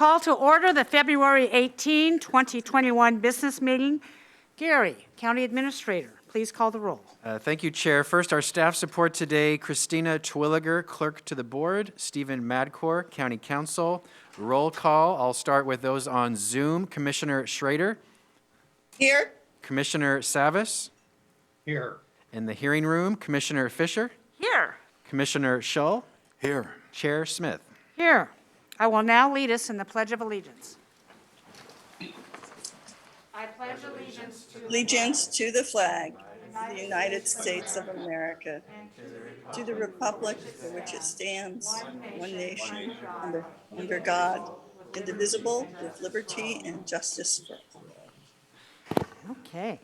call to order the February 18, 2021 business meeting. Gary, County Administrator, please call the roll. Thank you, Chair. First, our staff support today, Christina Twilliger, Clerk to the Board, Stephen Madcore, County Counsel. Roll call, I'll start with those on Zoom. Commissioner Schrader. Here. Commissioner Savas. Here. In the hearing room, Commissioner Fisher. Here. Commissioner Shull. Here. Chair Smith. Here. I will now lead us in the Pledge of Allegiance. I pledge Allegiance to the flag of the United States of America, to the republic for which it stands, one nation, under God, indivisible, with liberty and justice for all. Okay.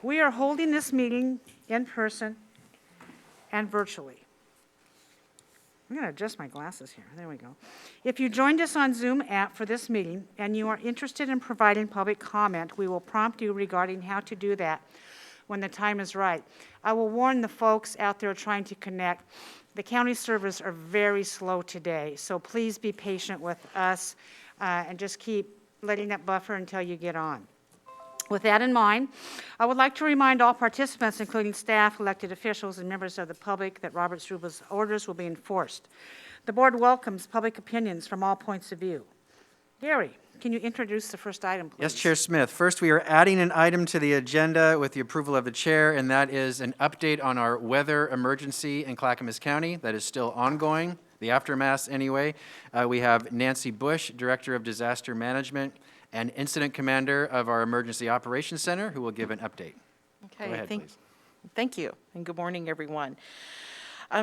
We are holding this meeting in person and virtually. I'm going to adjust my glasses here. There we go. If you joined us on Zoom app for this meeting and you are interested in providing public comment, we will prompt you regarding how to do that when the time is right. I will warn the folks out there trying to connect. The county servers are very slow today, so please be patient with us and just keep letting that buffer until you get on. With that in mind, I would like to remind all participants, including staff, elected officials, and members of the public, that Robert's Rules orders will be enforced. The board welcomes public opinions from all points of view. Gary, can you introduce the first item, please? Yes, Chair Smith. First, we are adding an item to the agenda with the approval of the chair, and that is an update on our weather emergency in Clackamas County that is still ongoing, the aftermath anyway. We have Nancy Bush, Director of Disaster Management, and Incident Commander of our Emergency Operations Center, who will give an update. Okay, Go ahead, please. Thank you, and good morning, everyone.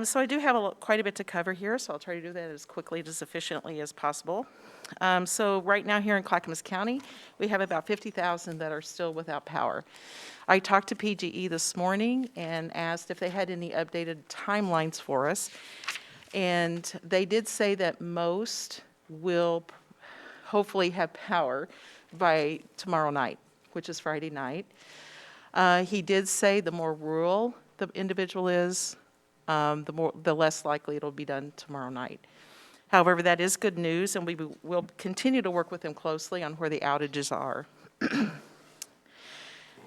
So I do have quite a bit to cover here, so I'll try to do that as quickly and as efficiently as possible. So right now here in Clackamas County, we have about 50,000 that are still without power. I talked to PGE this morning and asked if they had any updated timelines for us, and they did say that most will hopefully have power by tomorrow night, which is Friday night. He did say the more rural the individual is, the less likely it'll be done tomorrow night. However, that is good news, and we will continue to work with them closely on where the outages are.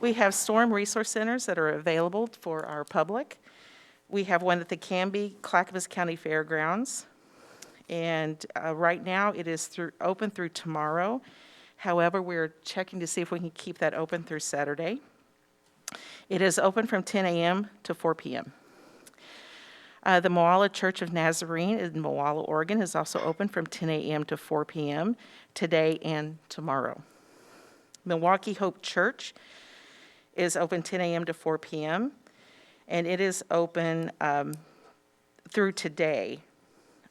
We have storm resource centers that are available for our public. We have one at the Canby Clackamas County Fairgrounds. And right now, it is open through tomorrow. However, we're checking to see if we can keep that open through Saturday. It is open from 10 a.m. to 4 p.m. The Moala Church of Nazarene in Moala, Oregon, is also open from 10 a.m. to 4 p.m. today and tomorrow. Milwaukee Hope Church is open 10 a.m. to 4 p.m. and it is open through today.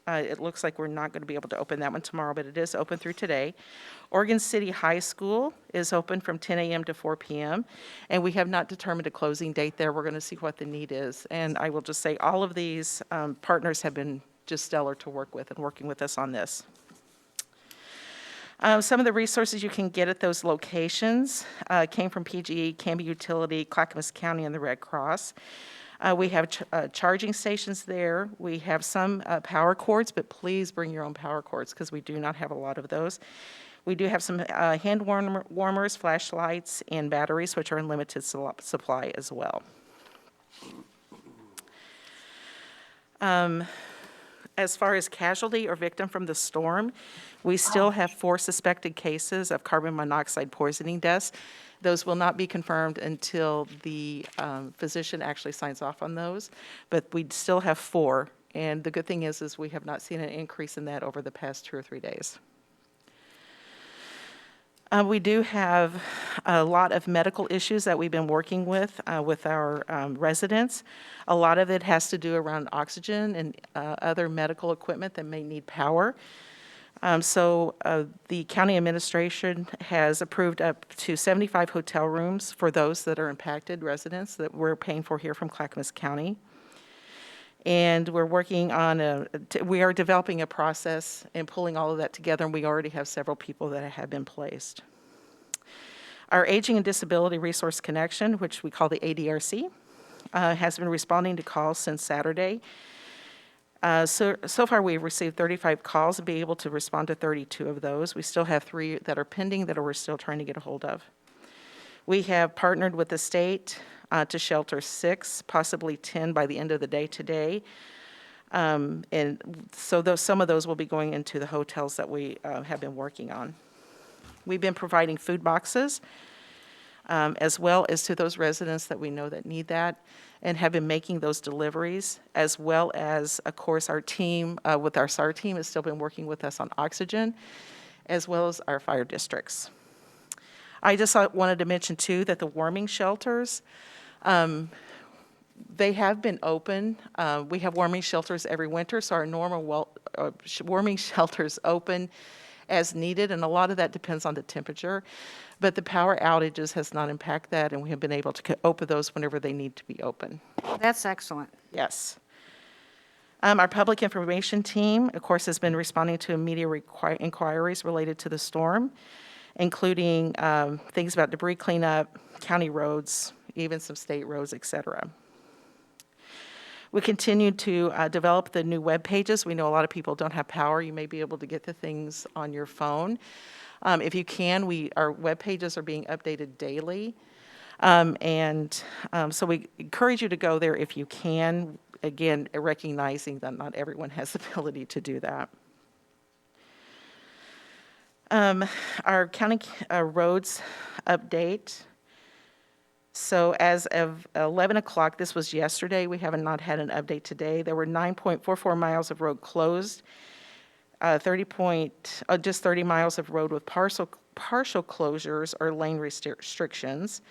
It looks like we're not going to be able to open that one tomorrow, but it is open through today. Oregon City High School is open from 10 a.m. to 4 p.m., and we have not determined a closing date there. We're going to see what the need is. And I will just say all of these partners have been just stellar to work with and working with us on this. Some of the resources you can get at those locations came from PGE, Canby Utility, Clackamas County, and the Red Cross. We have charging stations there. We have some power cords, but please bring your own power cords because we do not have a lot of those. We do have some hand warmers, flashlights, and batteries, which are in limited supply as well. As far as casualty or victim from the storm, we still have 4 suspected cases of carbon monoxide poisoning deaths. Those will not be confirmed until the physician actually signs off on those, but we still have 4. And the good thing is we have not seen an increase in that over the past 2 or 3 days. We do have a lot of medical issues that we've been working with our residents. A lot of it has to do around oxygen and other medical equipment that may need power. So the county administration has approved up to 75 hotel rooms for those that are impacted residents that we're paying for here from Clackamas County. And we're working on we are developing a process and pulling all of that together, and we already have several people that have been placed. Our Aging and Disability Resource Connection, which we call the ADRC, has been responding to calls since Saturday. So far, we've received 35 calls and be able to respond to 32 of those. We still have 3 that are pending that we're still trying to get a hold of. We have partnered with the state to shelter 6, possibly 10 by the end of the day today. And so some of those will be going into the hotels that we have been working on. We've been providing food boxes as well as to those residents that we know that need that, and have been making those deliveries, as well as, of course, our team, with our SAR team, has still been working with us on oxygen, as well as our fire districts. I just wanted to mention, too, that the warming shelters, they have been open. We have warming shelters every winter, so our normal warming shelters open as needed, and a lot of that depends on the temperature. But the power outages has not impacted that, and we have been able to open those whenever they need to be open. That's excellent. Yes. Our public information team, of course, has been responding to media inquiries related to the storm, including things about debris cleanup, county roads, even some state roads, et cetera. We continue to develop the new web pages. We know a lot of people don't have power. You may be able to get the things on your phone. If you can, our web pages are being updated daily. So we encourage you to go there if you can, again, recognizing that not everyone has the ability to do that. Our county roads update. So as of 11 o'clock, this was yesterday, we have not had an update today. There were 9.44 miles of road closed, just 30 miles of road with partial closures or lane restrictions.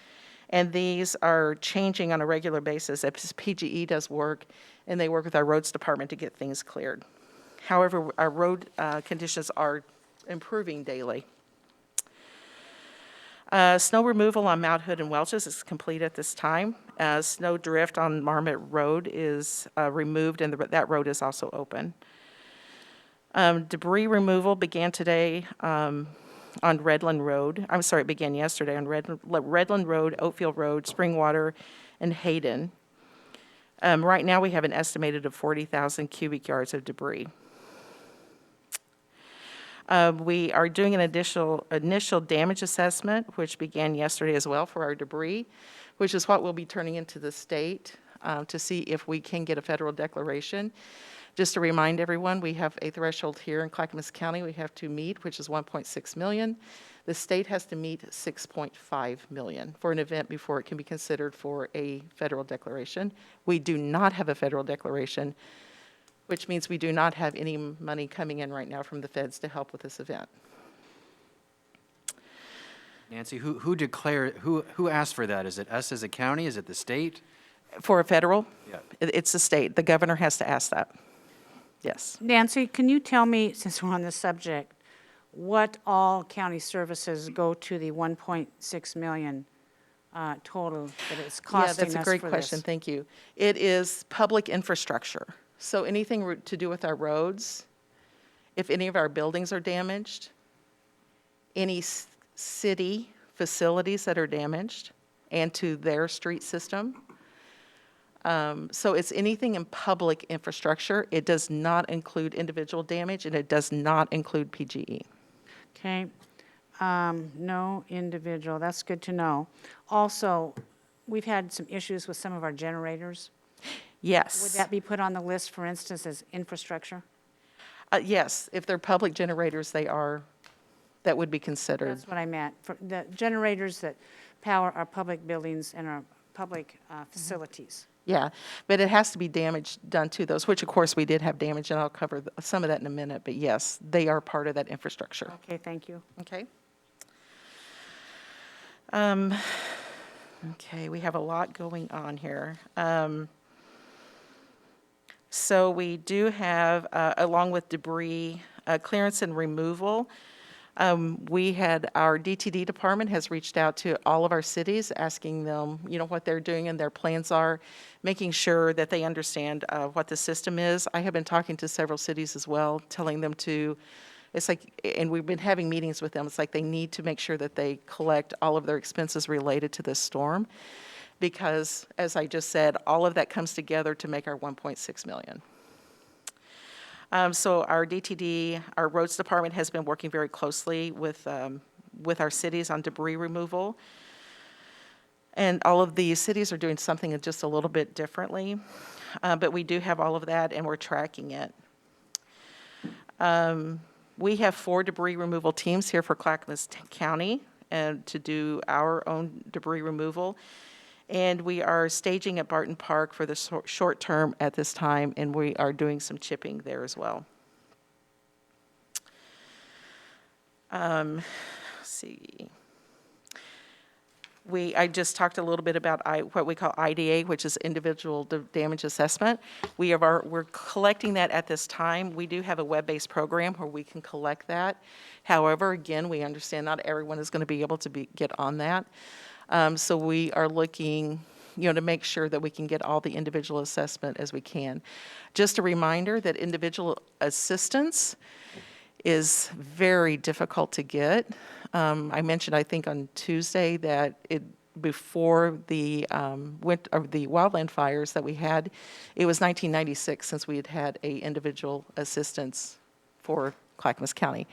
And these are changing on a regular basis as PGE does work, and they work with our roads department to get things cleared. However, our road conditions are improving daily. Snow removal on Mount Hood and Welch's is complete at this time. Snow drift on Marmot Road is removed, and that road is also open. Debris removal began today on Redland Road. I'm sorry, it began yesterday on Redland Road, Oatfield Road, Springwater, and Hayden. Right now, we have an estimated of 40,000 cubic yards of debris. We are doing an initial damage assessment, which began yesterday as well for our debris, which is what we'll be turning into the state to see if we can get a federal declaration. Just to remind everyone, we have a threshold here in Clackamas County we have to meet, which is 1.6 million. The state has to meet 6.5 million for an event before it can be considered for a federal declaration. We do not have a federal declaration, which means we do not have any money coming in right now from the feds to help with this event. Nancy, who asked for that? Is it us as a county? Is it the state? For a federal? Yeah. It's the state. The governor has to ask that. Yes. Nancy, can you tell me, since we're on this subject, what all county services go to the 1.6 million total that it's costing us for this? Yeah, that's a great question. Thank you. It is public infrastructure. So anything to do with our roads, if any of our buildings are damaged, any city facilities that are damaged, and to their street system. So it's anything in public infrastructure. It does not include individual damage, and it does not include PGE. Okay. No individual. That's good to know. Also, we've had some issues with some of our generators. Yes. Would that be put on the list, for instance, as infrastructure? Yes, if they're public generators, that would be considered. That's what I meant. For the generators that power our public buildings and our public facilities. Yeah, but it has to be damage done to those, which of course we did have damage, and I'll cover some of that in a minute, but yes, they are part of that infrastructure. Okay, thank you. Okay. Okay, we have a lot going on here. So we do have, along with debris clearance and removal, our DTD department has reached out to all of our cities, asking them, what they're doing and their plans are, making sure that they understand what the system is. I have been talking to several cities as well, telling them and we've been having meetings with them. It's like they need to make sure that they collect all of their expenses related to this storm, because, as I just said, all of that comes together to make our 1.6 million. So our DTD, our roads department has been working very closely with our cities on debris removal. And all of the cities are doing something just a little bit differently, but we do have all of that and we're tracking it. We have 4 debris removal teams here for Clackamas County and to do our own debris removal. And we are staging at Barton Park for the short term at this time, and we are doing some chipping there as well. Let's see. I just talked a little bit about what we call IDA, which is Individual Damage Assessment. We're collecting that at this time. We do have a web-based program where we can collect that. However, again, we understand not everyone is going to be able to get on that. So we are looking, to make sure that we can get all the individual assessment as we can. Just a reminder that individual assistance is very difficult to get. I mentioned, I think on Tuesday, that before the wildland fires that we had, it was 1996 since we had a individual assistance for Clackamas County.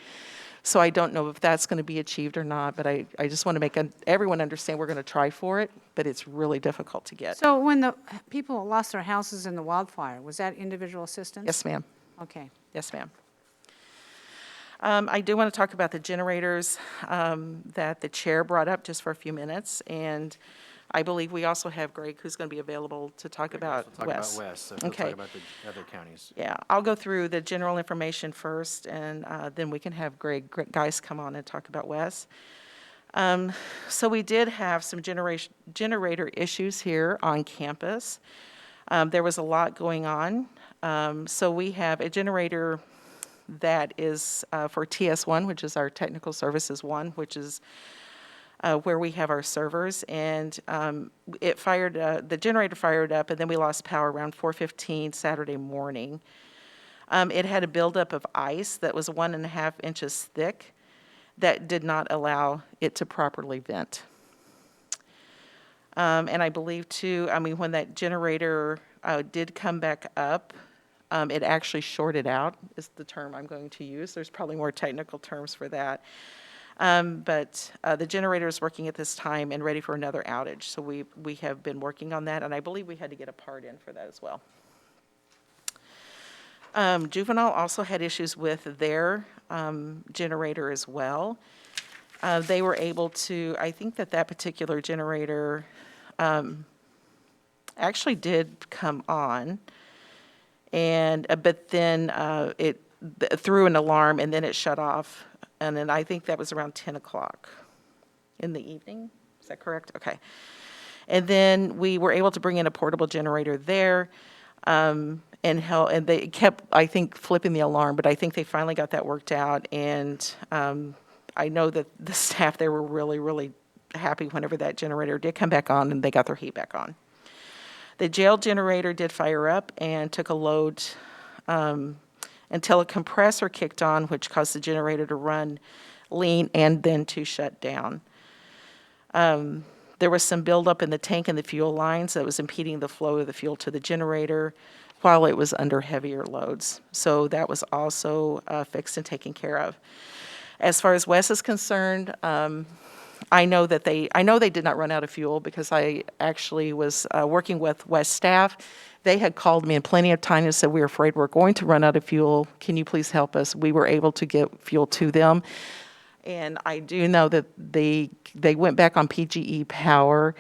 So I don't know if that's going to be achieved or not, but I just want to make everyone understand we're going to try for it, but it's really difficult to get. So when the people lost their houses in the wildfire, was that individual assistance? Yes, ma'am. Okay. Yes, ma'am. I do want to talk about the generators that the chair brought up just for a few minutes, and I believe we also have Greg, who's going to be available to talk about We'll talk about West, so we'll Okay. talk about the other counties. Yeah, I'll go through the general information first, and then we can have Greg Geis come on and talk about West. So we did have some generator issues here on campus. There was a lot going on. So we have a generator that is for TS1, which is our Technical Services 1, which is where we have our servers, and the generator fired up, and then we lost power around 4:15 Saturday morning. It had a buildup of ice that was 1.5 inches thick that did not allow it to properly vent. And I believe too, when that generator did come back up, it actually shorted out, is the term I'm going to use. There's probably more technical terms for that. But the generator is working at this time and ready for another outage. So we have been working on that, and I believe we had to get a part in for that as well. Juvenile also had issues with their generator as well. They were able to, I think that particular generator actually did come on, but then it threw an alarm and then it shut off. And then I think that was around 10 o'clock in the evening. Is that correct? Okay. And then we were able to bring in a portable generator there, and they kept, I think, flipping the alarm, but I think they finally got that worked out. And I know that the staff there were really, really happy whenever that generator did come back on and they got their heat back on. The jail generator did fire up and took a load until a compressor kicked on, which caused the generator to run lean and then to shut down. There was some buildup in the tank and the fuel lines that was impeding the flow of the fuel to the generator while it was under heavier loads. So that was also fixed and taken care of. As far as Wes is concerned, I know they did not run out of fuel because I actually was working with West staff. They had called me in plenty of time and said, "We're afraid we're going to run out of fuel. Can you please help us?" We were able to get fuel to them. And I do know that they went back on PGE power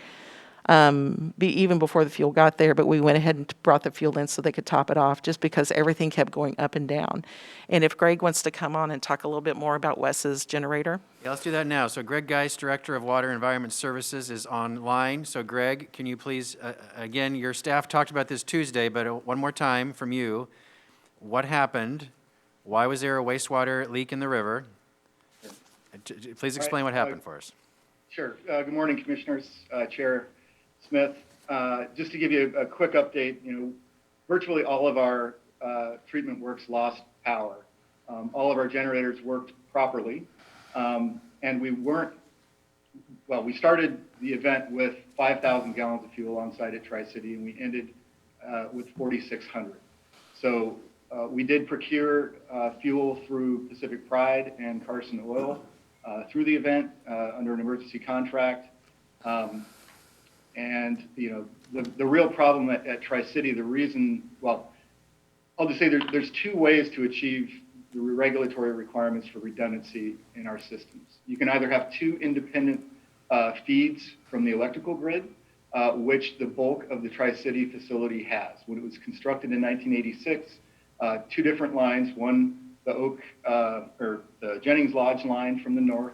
even before the fuel got there, but we went ahead and brought the fuel in so they could top it off just because everything kept going up and down. And if Greg wants to come on and talk a little bit more about Wes's generator. Yeah, let's do that now. So Greg Geis, Director of Water Environment Services, is online. So Greg, can you please, again, your staff talked about this Tuesday, but one more time from you. What happened? Why was there a wastewater leak in the river? Please explain what happened for us. Sure. Good morning, Commissioners, Chair Smith. Just to give you a quick update, virtually all of our treatment works lost power. All of our generators worked properly, and we started the event with 5,000 gallons of fuel on site at Tri-City, and we ended with 4,600. So We did procure fuel through Pacific Pride and Carson Oil through the event under an emergency contract. And, you know, the real problem at Tri-City, the reason, well, I'll just say there's two ways to achieve the regulatory requirements for redundancy in our systems. You can either have two independent feeds from the electrical grid, which the bulk of the Tri-City facility has. When it was constructed in 1986, two different lines, one the Jennings Lodge line from the north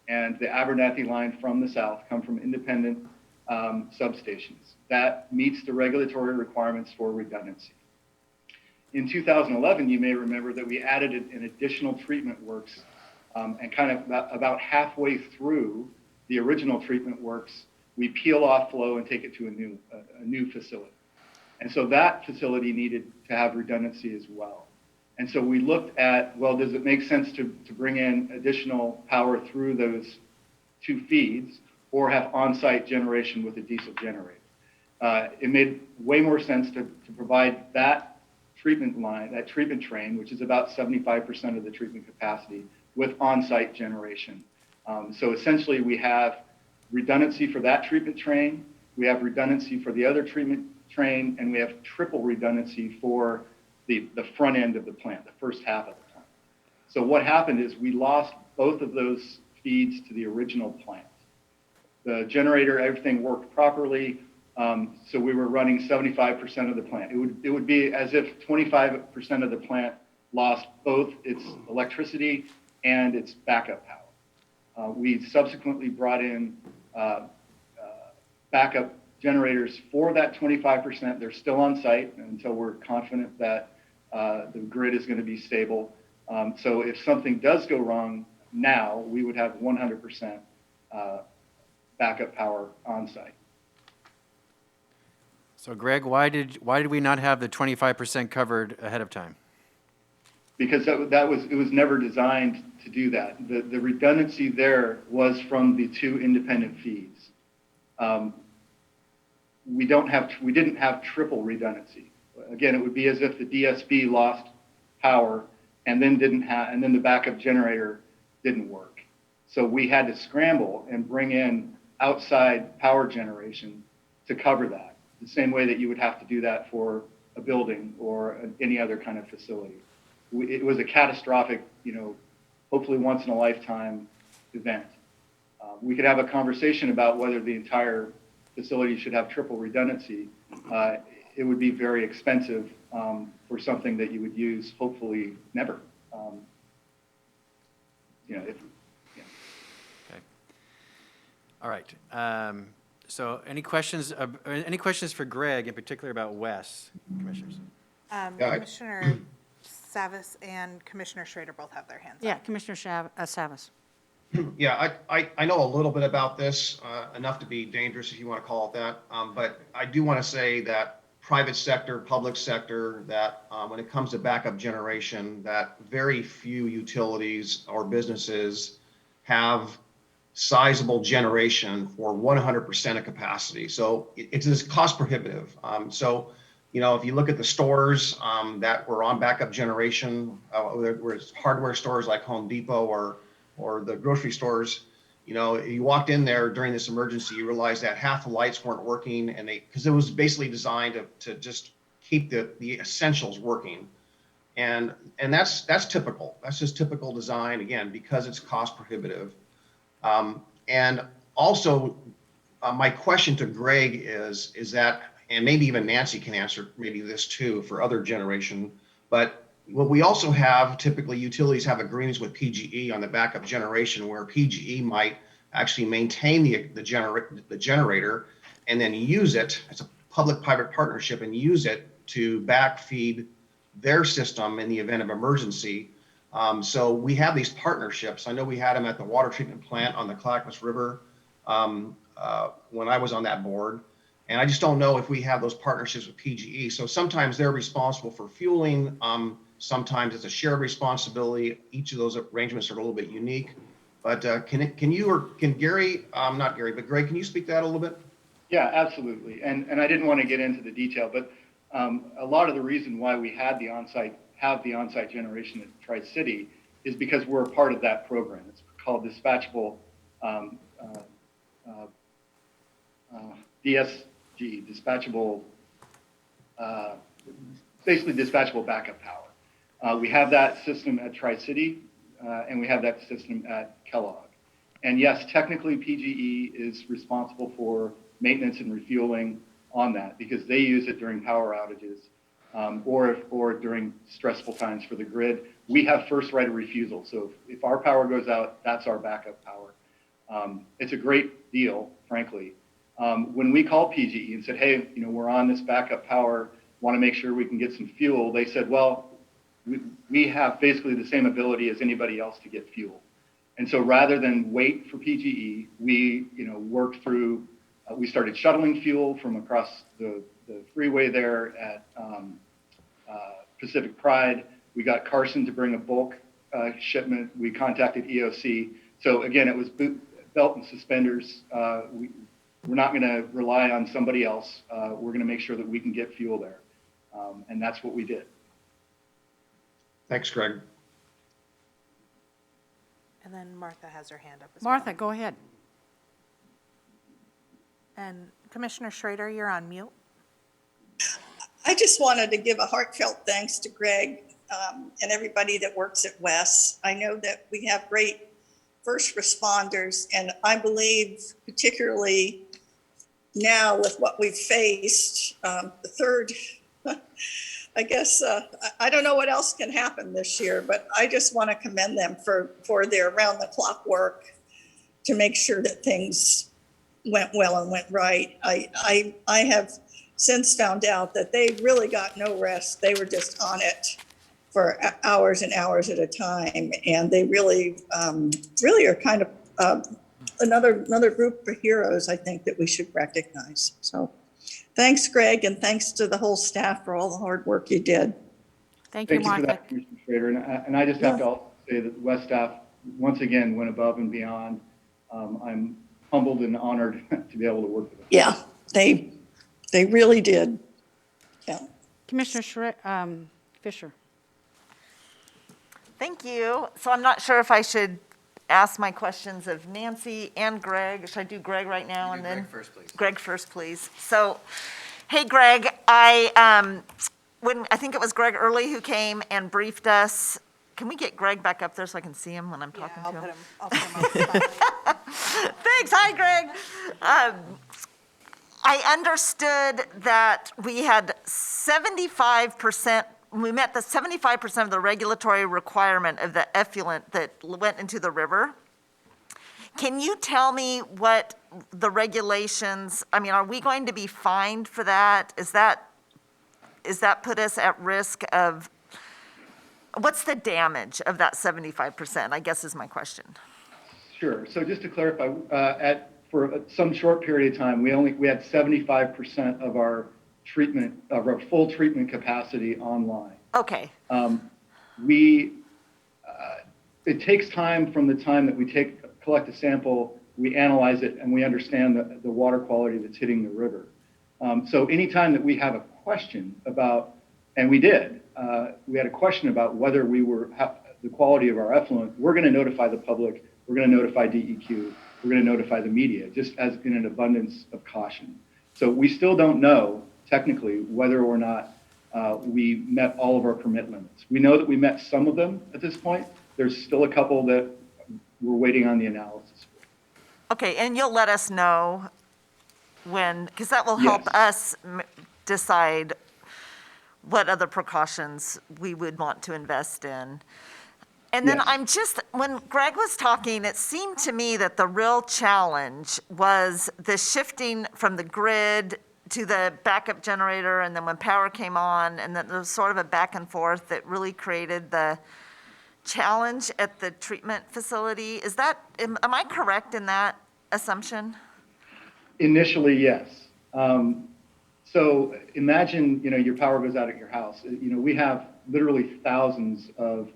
and the Abernathy line from the south come from independent substations. That meets the regulatory requirements for redundancy. In 2011, you may remember that we added an additional treatment works, and kind of about halfway through the original treatment works, we peel off flow and take it to a new facility. And so that facility needed to have redundancy as well. And so we looked at, well, does it make sense to bring in additional power through those two feeds or have on-site generation with a diesel generator? It made way more sense to provide that treatment line, that treatment train, which is about 75% of the treatment capacity, with on-site generation. So essentially we have redundancy for that treatment train, we have redundancy for the other treatment train, and we have triple redundancy for the front end of the plant, the first half of the plant. So what happened is we lost both of those feeds to the original plant. The generator, everything worked properly, so we were running 75% of the plant. It would be as if 25% of the plant lost both its electricity and its backup power. We subsequently brought in backup generators for that 25%. They're still on site until we're confident that the grid is going to be stable. So if something does go wrong now, we would have 100% backup power on site. So Greg, why did we not have the 25% covered ahead of time? Because it was never designed to do that. The redundancy there was from the two independent feeds. We didn't have triple redundancy. Again, it would be as if the DSB lost power and then the backup generator didn't work. So we had to scramble and bring in outside power generation to cover that, the same way that you would have to do that for a building or any other kind of facility. It was a catastrophic, hopefully once in a lifetime event. We could have a conversation about whether the entire facility should have triple redundancy. It would be very expensive for something that you would use, hopefully never. Okay. All right. So any questions for Greg in particular about WES, commissioners? Commissioner Savas and Commissioner Schrader both have their hands up. Yeah, Commissioner Savas. Yeah, I know a little bit about this, enough to be dangerous if you want to call it that. But I do want to say that private sector, public sector, that when it comes to backup generation, that very few utilities or businesses have sizable generation for 100% of capacity. So it's cost prohibitive. So, if you look at the stores that were on backup generation, where it's hardware stores like Home Depot or the grocery stores, you walked in there during this emergency, you realized that half the lights weren't working, and because it was basically designed to just keep the essentials working. And that's typical. That's just typical design, again, because it's cost prohibitive. And also, my question to Greg is that, and maybe even Nancy can answer maybe this too for other generation, but what we also have, typically utilities have agreements with PGE on the backup generation where PGE might actually maintain the generator and then use it, it's a public-private partnership, and use it to backfeed their system in the event of emergency. So we have these partnerships. I know we had them at the water treatment plant on the Clackamas River when I was on that board. And I just don't know if we have those partnerships with PGE. So sometimes they're responsible for fueling. Sometimes it's a shared responsibility. Each of those arrangements are a little bit unique. But can you or can Gary, not Gary, but Greg, can you speak to that a little bit? Yeah, absolutely. And I didn't want to get into the detail, but a lot of the reason why we had the on-site have the on-site generation at Tri-City is because we're a part of that program. It's called dispatchable DSG, dispatchable, basically dispatchable backup power. We have that system at Tri-City, and we have that system at Kellogg. And yes, technically PGE is responsible for maintenance and refueling on that because they use it during power outages or during stressful times for the grid. We have first right of refusal. So if our power goes out, that's our backup power. It's a great deal, frankly. When we called PGE and said, hey, we're on this backup power, want to make sure we can get some fuel, they said, well, we have basically the same ability as anybody else to get fuel. And so rather than wait for PGE, we worked through, we started shuttling fuel from across the freeway there at Pacific Pride. We got Carson to bring a bulk shipment. We contacted EOC. So again, it was belt and suspenders. We're not going to rely on somebody else. We're going to make sure that we can get fuel there. And that's what we did. Thanks, Greg. And then Martha has her hand up as well. Martha, go ahead. And Commissioner Schrader, you're on mute. I just wanted to give a heartfelt thanks to Greg and everybody that works at WES. I know that we have great first responders, and I believe particularly now with what we've faced, the third, I guess, I don't know what else can happen this year, but I just want to commend them for their round the clock work to make sure that things went well and went right. I have since found out that they really got no rest. They were just on it for hours and hours at a time. And they really, really are kind of another group of heroes, I think, that we should recognize. So thanks, Greg, and thanks to the whole staff for all the hard work you did. Thank you, Thank you for Martha. that, Commissioner Schrader. And I just have to also say that West staff once again went above and beyond. I'm humbled and honored to be able to work with them. Yeah, they really did. Yeah. Commissioner Fisher. Thank you. So I'm not sure if I should ask my questions of Nancy and Greg. Should I do Greg right now and then? Greg first, please. Greg first, please. So, hey, Greg, I think it was Greg Early who came and briefed us. Can we get Greg back up there so I can see him when I'm talking to him? I'll put him on the spot. Thanks. Hi, Greg. I understood that we had 75%, we met the 75% of the regulatory requirement of the effluent that went into the river. Can you tell me what the regulations, are we going to be fined for that? Is that put us at risk of, what's the damage of that 75%, I guess is my question. Sure. So just to clarify, for some short period of time, we had 75% of our full treatment capacity online. Okay. It takes time from the time that we collect a sample, we analyze it, and we understand the water quality that's hitting the river. So anytime that we have a question about, and we did, we had a question about whether the quality of our effluent, we're going to notify the public, we're going to notify DEQ, we're going to notify the media, just as in an abundance of caution. So we still don't know, technically, whether or not we met all of our permit limits. We know that we met some of them at this point. There's still a couple that we're waiting on the analysis for. Okay, and you'll let us know when, because that will help us decide what other precautions we would want to invest in. And then when Greg was talking, it seemed to me that the real challenge was the shifting from the grid to the backup generator, and then when power came on, and then there was sort of a back and forth that really created the challenge at the treatment facility. Am I correct in that assumption? Initially, yes. So imagine, your power goes out at your house. We have literally thousands of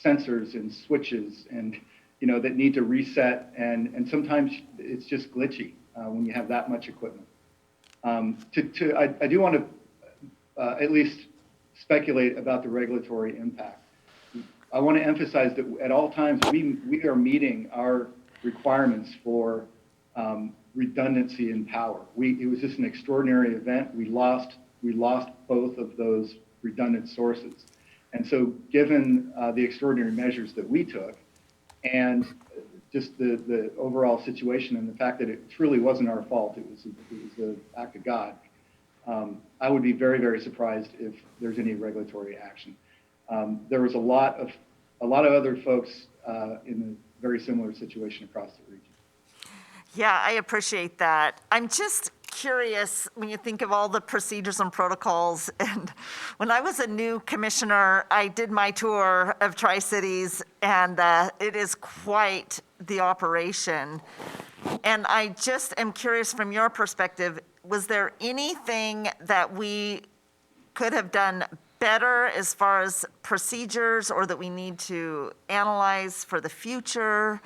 sensors and switches and, that need to reset. And sometimes it's just glitchy when you have that much equipment. I do want to at least speculate about the regulatory impact. I want to emphasize that at all times we are meeting our requirements for redundancy in power. It was just an extraordinary event. We lost both of those redundant sources. And so given the extraordinary measures that we took and just the overall situation and the fact that it truly wasn't our fault, it was the act of God, I would be very, very surprised if there's any regulatory action. There was a lot of other folks in a very similar situation across the region. Yeah, I appreciate that. I'm just curious when you think of all the procedures and protocols. And when I was a new commissioner, I did my tour of Tri-Cities, and it is quite the operation. And I just am curious from your perspective, was there anything that we could have done better as far as procedures, or that we need to analyze for the future?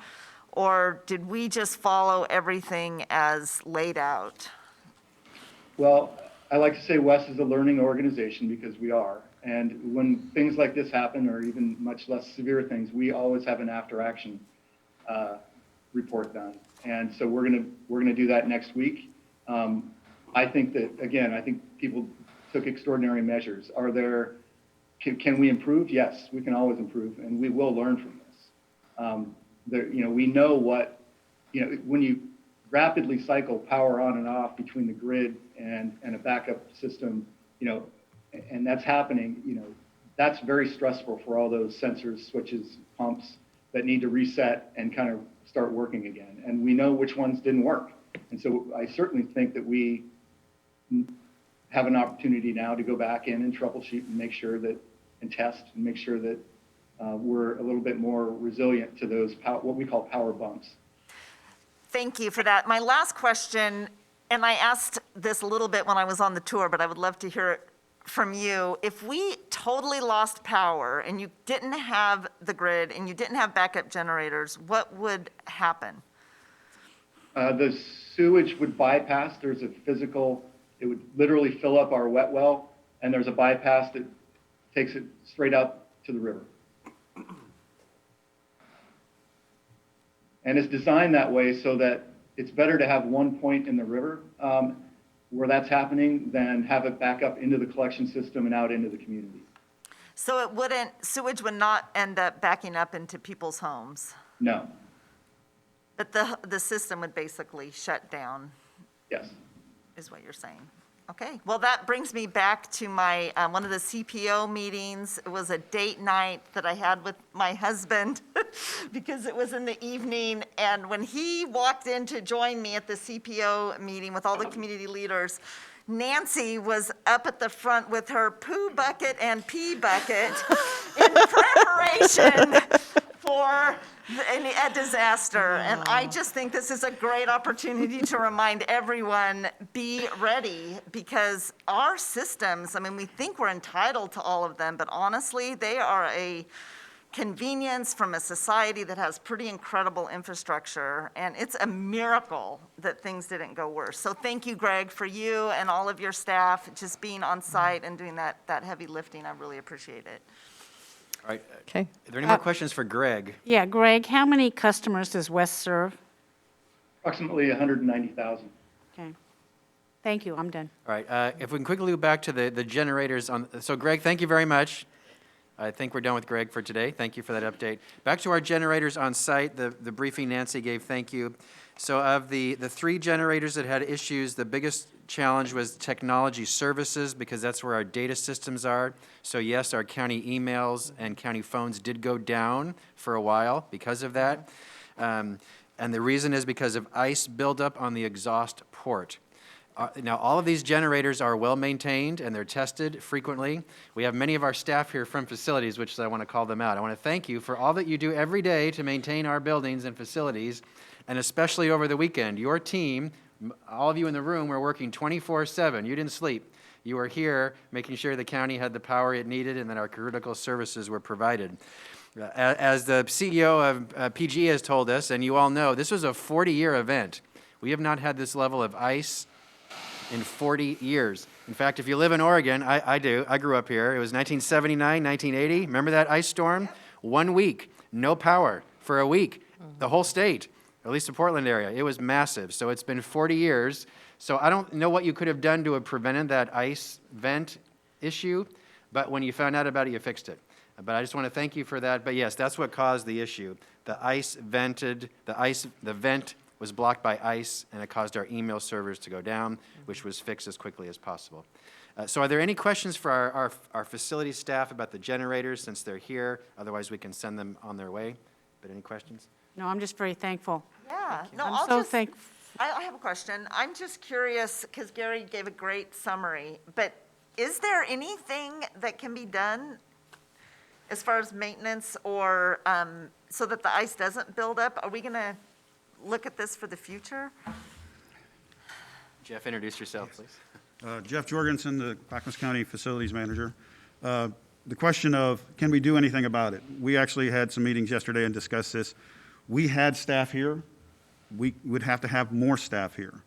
Or did we just follow everything as laid out? Well, I like to say Wes is a learning organization because we are. And when things like this happen, or even much less severe things, we always have an after-action report done. And so we're gonna do that next week. I think that, again, I think people took extraordinary measures. Can we improve? Yes, we can always improve, and we will learn from this. We know when you rapidly cycle power on and off between the grid and a backup system, and that's happening, that's very stressful for all those sensors, switches, pumps that need to reset and kind of start working again. And we know which ones didn't work. And so I certainly think that we have an opportunity now to go back in and troubleshoot and make sure that, and test and make sure that we're a little bit more resilient to those what we call power bumps. Thank you for that. My last question, and I asked this a little bit when I was on the tour, but I would love to hear it from you. If we totally lost power and you didn't have the grid and you didn't have backup generators, what would happen? The sewage would bypass. There's a physical, it would literally fill up our wet well, and there's a bypass that takes it straight out to the river. And it's designed that way so that it's better to have one point in the river where that's happening than have it back up into the collection system and out into the community. So sewage would not end up backing up into people's homes? No. But the system would basically shut down? Yes. Is what you're saying. Okay, well, that brings me back to my, one of the CPO meetings. It was a date night that I had with my husband because it was in the evening. And when he walked in to join me at the CPO meeting with all the community leaders, Nancy was up at the front with her poo bucket and pee bucket in preparation for a disaster. And I just think this is a great opportunity to remind everyone, be ready, because our systems, I mean, we think we're entitled to all of them, but honestly, they are a convenience from a society that has pretty incredible infrastructure, and it's a miracle that things didn't go worse. So thank you, Greg, for you and all of your staff just being on site and doing that heavy lifting. I really appreciate it. All right. Okay. Are there any more questions for Greg? Yeah, Greg, how many customers does West serve? Approximately 190,000. Okay. Thank you, I'm done. All right. If we can quickly go back to the generators on. So Greg, thank you very much. I think we're done with Greg for today. Thank you for that update. Back to our generators on site, the briefing Nancy gave, thank you. So of the 3 generators that had issues, the biggest challenge was technology services, because that's where our data systems are. So yes, our county emails and county phones did go down for a while because of that. And the reason is because of ice buildup on the exhaust port. Now, all of these generators are well-maintained, and they're tested frequently. We have many of our staff here from facilities, which I want to call them out. I want to thank you for all that you do every day to maintain our buildings and facilities, and especially over the weekend. Your team, all of you in the room, were working 24/7. You didn't sleep. You were here making sure the county had the power it needed and that our critical services were provided. As the CEO of PG has told us, and you all know, this was a 40-year event. We have not had this level of ice in 40 years. In fact, if you live in Oregon, I do, I grew up here, it was 1979, 1980, remember that ice storm? 1 week, no power for a week, the whole state, at least the Portland area. It was massive, so it's been 40 years. So I don't know what you could have done to have prevented that ice vent issue, but when you found out about it, you fixed it. But I just want to thank you for that. But yes, that's what caused the issue. The vent was blocked by ice, and it caused our email servers to go down, which was fixed as quickly as possible. So are there any questions for our facility staff about the generators since they're here? Otherwise, we can send them on their way. But any questions? No, I'm just very thankful. Yeah, no, I'm I'll so just, thankful. I have a question. I'm just curious, because Gary gave a great summary, but is there anything that can be done as far as maintenance or so that the ice doesn't build up? Are we going to look at this for the future? Jeff, introduce yourself, please. Jeff Jorgensen, the Clackamas County Facilities Manager. The question of, can we do anything about it? We actually had some meetings yesterday and discussed this. We had staff here. We would have to have more staff here.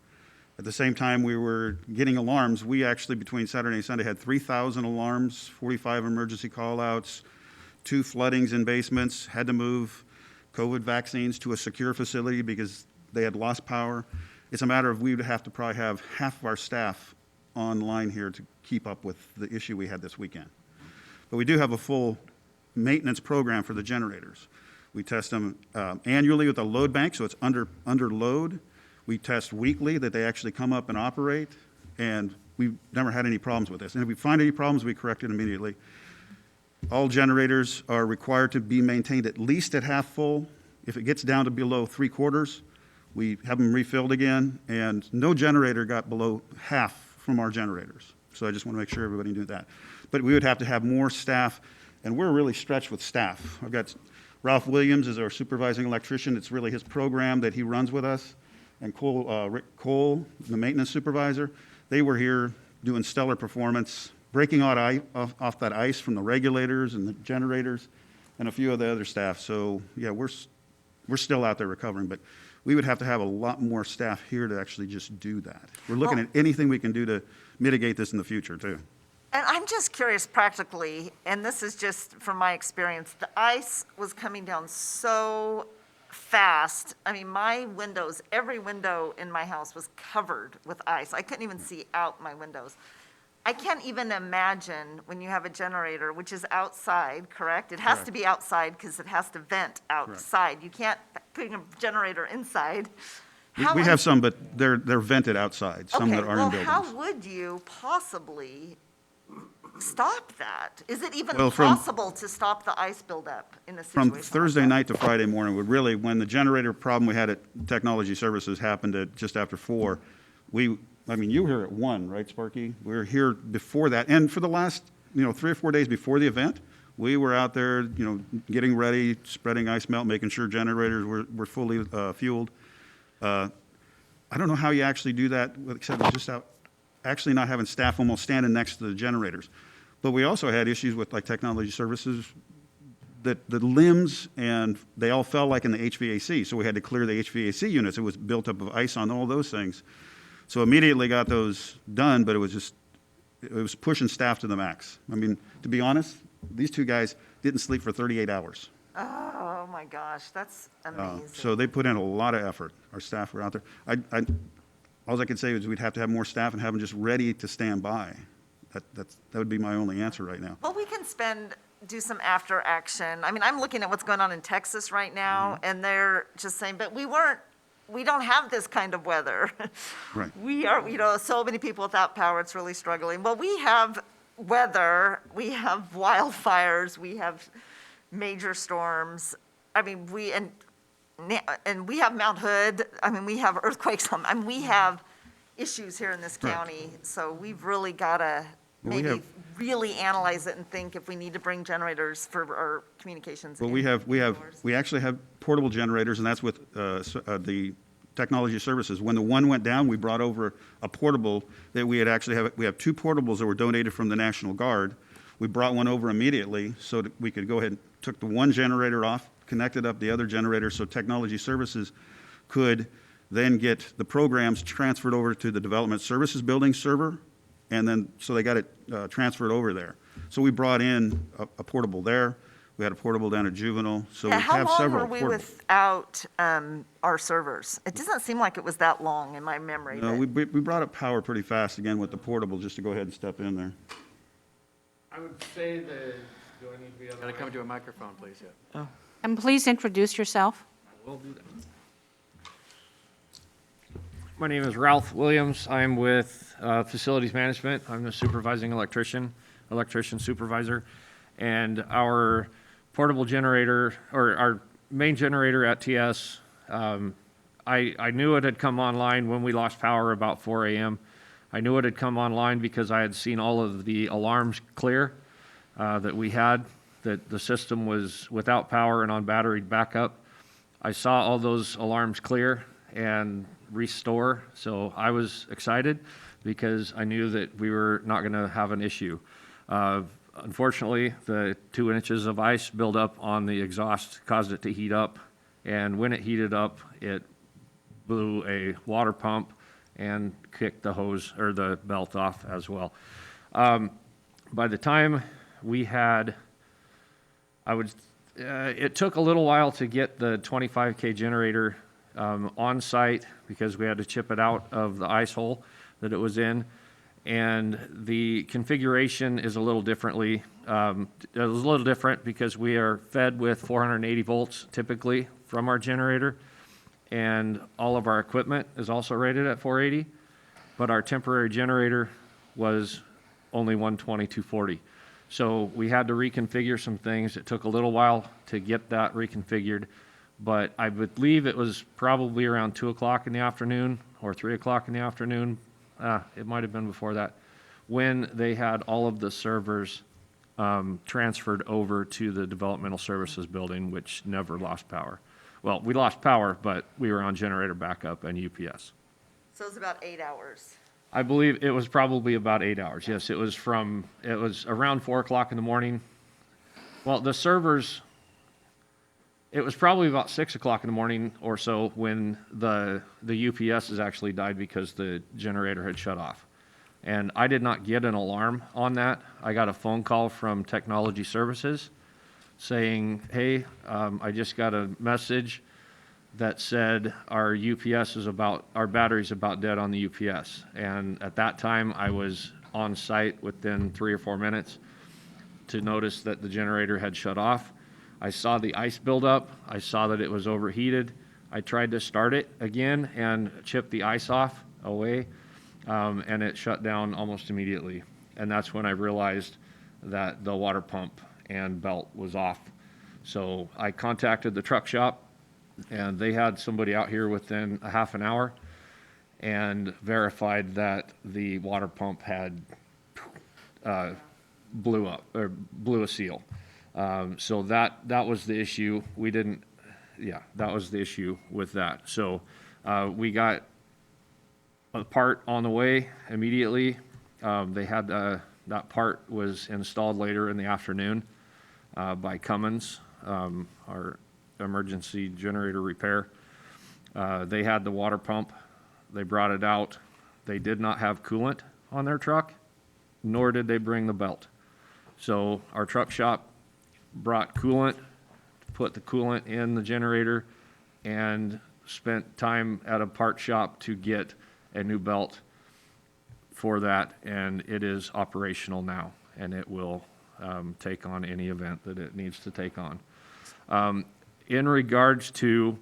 At the same time, we were getting alarms. We actually, between Saturday and Sunday, had 3,000 alarms, 45 emergency call-outs, 2 floodings in basements, had to move COVID vaccines to a secure facility because they had lost power. It's a matter of we would have to probably have half of our staff online here to keep up with the issue we had this weekend. But we do have a full maintenance program for the generators. We test them annually with a load bank, so it's under load. We test weekly that they actually come up and operate, and we've never had any problems with this. And if we find any problems, we correct it immediately. All generators are required to be maintained at least at half full. If it gets down to below 3/4, we have them refilled again, and no generator got below half from our generators. So I just want to make sure everybody knew that. But we would have to have more staff, and we're really stretched with staff. I've got Ralph Williams is our supervising electrician. It's really his program that he runs with us. And Rick Cole, the maintenance supervisor, they were here doing stellar performance, breaking out off that ice from the regulators and the generators and a few of the other staff. So yeah, we're still out there recovering, but we would have to have a lot more staff here to actually just do that. We're looking at anything we can do to mitigate this in the future too. And I'm just curious practically, and this is just from my experience, the ice was coming down so fast. I mean, my windows, every window in my house was covered with ice. I couldn't even see out my windows. I can't even imagine when you have a generator, which is outside, correct? It has to be outside because it has to vent outside. You can't put a generator inside. We have some, but they're vented outside, some that are in buildings. How would you possibly stop that? Is it even Well, possible to stop the ice buildup in a situation From like Thursday that? night to Friday morning, when the generator problem we had at Technology Services happened at just after 4, you were here at 1, right, Sparky? We were here before that. And for the last, 3 or 4 days before the event, we were out there, getting ready, spreading ice melt, making sure generators were fully fueled. I don't know how you actually do that, except just actually not having staff almost standing next to the generators. But we also had issues with like Technology Services, that the limbs, and they all fell like in the HVAC, so we had to clear the HVAC units. It was built up of ice on all those things. So immediately got those done, but it was pushing staff to the max. I mean, to be honest, these 2 guys didn't sleep for 38 hours. Oh, my gosh, that's amazing. So they put in a lot of effort. Our staff were out there. All I could say is we'd have to have more staff and have them just ready to stand by. That would be my only answer right now. Well, we can do some after action. I mean, I'm looking at what's going on in Texas right now, and they're just saying, but we don't have this kind of weather. Right. We are, so many people without power, it's really struggling. Well, we have weather, we have wildfires, we have major storms. I mean, we have Mount Hood. I mean, we have earthquakes. We have issues here in this county. So we've really got to maybe really analyze it and think if we need to bring generators for our communications. Well, we actually have portable generators, and that's with the Technology Services. When the one went down, we brought over a portable that we have 2 portables that were donated from the National Guard. We brought one over immediately so that we could go ahead and took the one generator off, connected up the other generator so Technology Services could then get the programs transferred over to the Development Services Building server, and then, so they got it transferred over there. So we brought in a portable there. We had a portable down at Juvenile, so we Yeah, how have long several were we portables. without our servers? It doesn't seem like it was that long in my memory. No, but- we brought up power pretty fast again with the portable, just to go ahead and step in there. I would say that, do I need to be on the Gotta mic? come to a microphone, please, yeah. And please introduce yourself. I will do that. My name is Ralph Williams. I'm with Facilities Management. I'm the supervising electrician supervisor. And our portable generator, or our main generator at TS, I knew it had come online when we lost power about 4 a.m. I knew it had come online because I had seen all of the alarms clear that we had, that the system was without power and on battery backup. I saw all those alarms clear and restore, so I was excited because I knew that we were not going to have an issue. Unfortunately, the 2 inches of ice buildup on the exhaust caused it to heat up, and when it heated up, it blew a water pump and kicked the hose or the belt off as well. By the time we had, it took a little while to get the 25K generator on site because we had to chip it out of the ice hole that it was in. And the configuration is a little differently. It was a little different because we are fed with 480 volts typically from our generator. And all of our equipment is also rated at 480. But our temporary generator was only 120, 240. So we had to reconfigure some things. It took a little while to get that reconfigured. But I believe it was probably around 2 o'clock in the afternoon or 3 o'clock in the afternoon. It might have been before that, when they had all of the servers transferred over to the Developmental Services Building, which never lost power. Well, we lost power, but we were on generator backup and UPS. So it was about 8 hours. I believe it was probably about 8 hours. Yes, it was around 4 o'clock in the morning. Well, the servers, it was probably about 6 o'clock in the morning or so when the UPSs actually died because the generator had shut off. And I did not get an alarm on that. I got a phone call from Technology Services saying, hey, I just got a message that said our battery's about dead on the UPS. And at that time, I was on site within 3 or 4 minutes to notice that the generator had shut off. I saw the ice build up. I saw that it was overheated. I tried to start it again and chip the ice off away, and it shut down almost immediately. And that's when I realized that the water pump and belt was off. So I contacted the truck shop, and they had somebody out here within a half an hour and verified that the water pump had blew a seal. So that was the issue. That was the issue with that. So we got a part on the way immediately. They had that part was installed later in the afternoon by Cummins, our emergency generator repair. They had the water pump. They brought it out. They did not have coolant on their truck, nor did they bring the belt. So our truck shop brought coolant, put the coolant in the generator, and spent time at a part shop to get a new belt for that, and it is operational now, and it will take on any event that it needs to take on. In regards to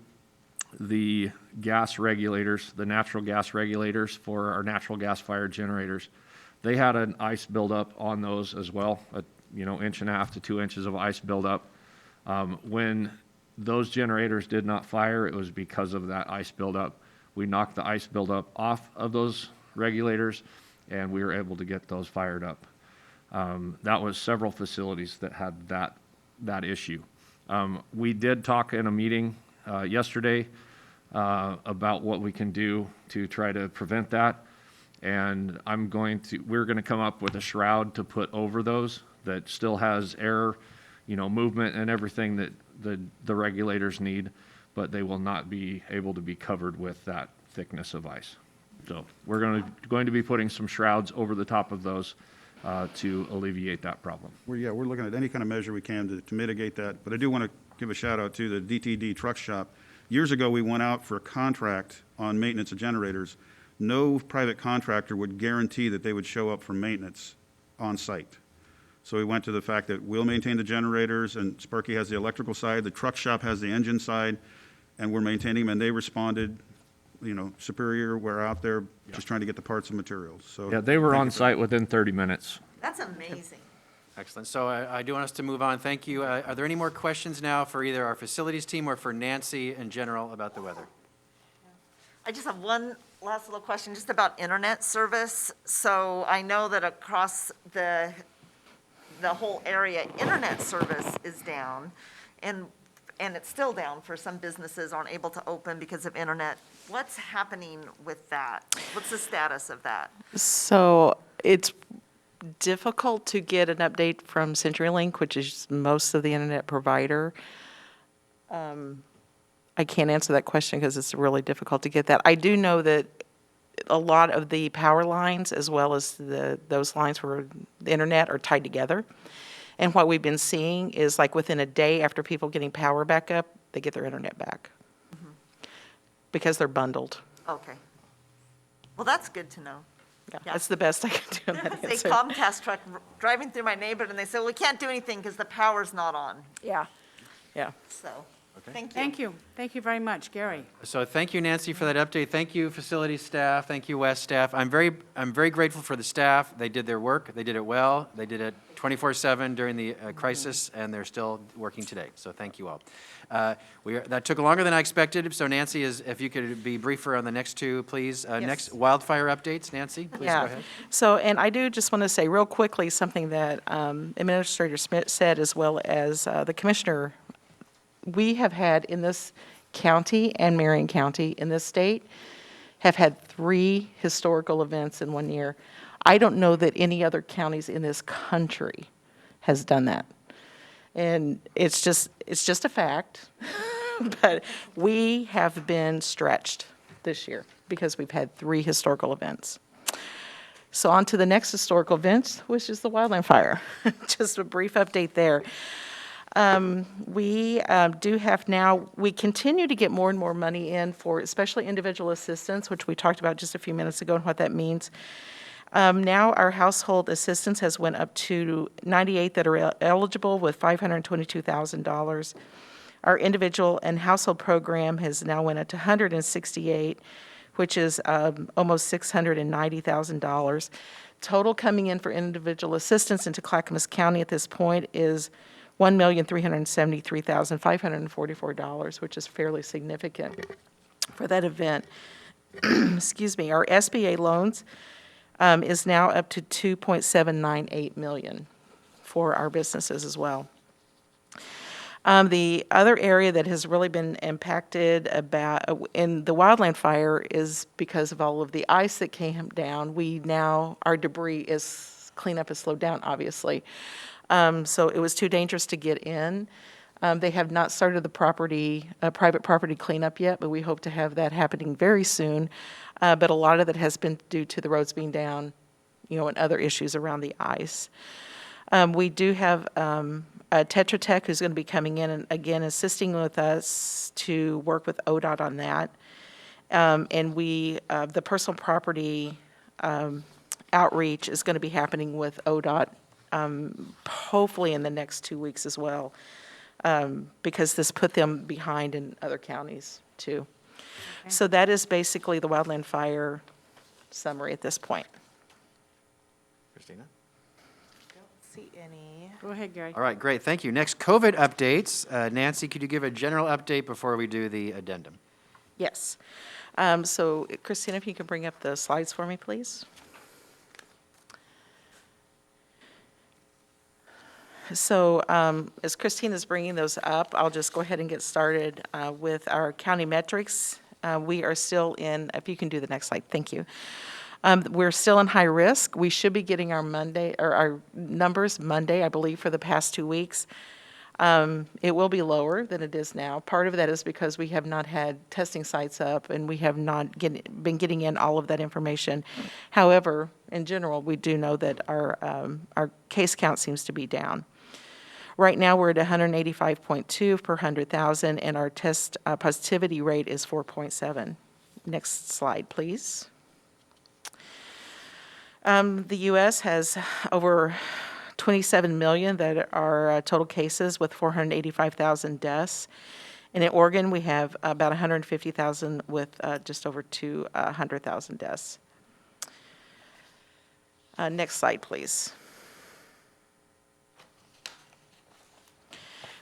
the gas regulators, the natural gas regulators for our natural gas-fired generators, they had an ice buildup on those as well, 1.5 to 2 inches of ice buildup. When those generators did not fire, it was because of that ice buildup. We knocked the ice buildup off of those regulators, and we were able to get those fired up. That was several facilities that had that issue. We did talk in a meeting yesterday about what we can do to try to prevent that. And we're going to come up with a shroud to put over those that still has air, movement and everything that the regulators need, but they will not be able to be covered with that thickness of ice. So we're going to be putting some shrouds over the top of those to alleviate that problem. We're looking at any kind of measure we can to mitigate that. But I do want to give a shout out to the DTD truck shop. Years ago, we went out for a contract on maintenance of generators. No private contractor would guarantee that they would show up for maintenance on site. So we went to the fact that we'll maintain the generators, and Sparky has the electrical side, the truck shop has the engine side, and we're maintaining them, and they responded, Superior, we're out there just trying to get the parts and materials, so. Yeah, they were thank on you for site within 30 minutes. That's amazing. Excellent. So I do want us to move on. Thank you. Are there any more questions now for either our facilities team or for Nancy in general about the weather? I just have one last little question, just about internet service. So I know that across the whole area, internet service is down, and it's still down for some businesses aren't able to open because of internet. What's happening with that? What's the status of that? So it's difficult to get an update from CenturyLink, which is most of the internet provider. I can't answer that question because it's really difficult to get that. I do know that a lot of the power lines, as well as those lines for the internet, are tied together. And what we've been seeing is, like, within a day after people getting power back up, they get their internet back. Because they're bundled. Okay. Well, that's good to know. Yeah, Yeah. that's the best I can do on that There's answer. a Comcast truck driving through my neighborhood, and they said, well, we can't do anything because the power's not on. Yeah, yeah. So, thank you. Thank you. Thank you very much, Gary. So thank you, Nancy, for that update. Thank you, facilities staff. Thank you, West staff. I'm very grateful for the staff. They did their work. They did it well. They did it 24/7 during the crisis, and they're still working today. So thank you all. That took longer than I expected. So Nancy, if you could be briefer on the next two, please. Next, wildfire updates. Nancy, please go ahead. So, and I do just want to say real quickly something that Administrator Smith said, as well as the Commissioner. We have had in this county and Marion County in this state have had 3 historical events in 1 year. I don't know that any other counties in this country has done that. And it's just a fact. But we have been stretched this year because we've had 3 historical events. So on to the next historical event, which is the wildland fire. Just a brief update there. We do have now, we continue to get more and more money in for especially individual assistance, which we talked about just a few minutes ago and what that means. Now our household assistance has went up to 98 that are eligible with $522,000. Our individual and household program has now went up to 168, which is almost $690,000. Total coming in for individual assistance into Clackamas County at this point is $1,373,544, which is fairly significant for that event. Excuse me. Our SBA loans is now up to $2.798 million for our businesses as well. The other area that has really been impacted in the wildland fire is because of all of the ice that came down. Our debris cleanup has slowed down, obviously. So it was too dangerous to get in. They have not started the private property cleanup yet, but we hope to have that happening very soon. But a lot of it has been due to the roads being down, and other issues around the ice. We do have Tetra Tech who's going to be coming in and again assisting with us to work with ODOT on that. And the personal property outreach is going to be happening with ODOT hopefully in the next 2 weeks as well, because this put them behind in other counties too. Okay. So that is basically the wildland fire summary at this point. Christina? See any? Go ahead, Gary. All right, great. Thank you. Next, COVID updates. Nancy, could you give a general update before we do the addendum? Yes. So Christina, if you could bring up the slides for me, please. So as Christine is bringing those up, I'll just go ahead and get started with our county metrics. We are still in, if you can do the next slide, thank you. We're still in high risk. We should be getting our numbers Monday, I believe, for the past 2 weeks. It will be lower than it is now. Part of that is because we have not had testing sites up and we have not been getting in all of that information. However, in general, we do know that our case count seems to be down. Right now, we're at 185.2 per 100,000, and our test positivity rate is 4.7. Next slide, please. The U.S. has over 27 million that are total cases with 485,000 deaths. And in Oregon, we have about 150,000 with just over 200,000 deaths. Next slide, please.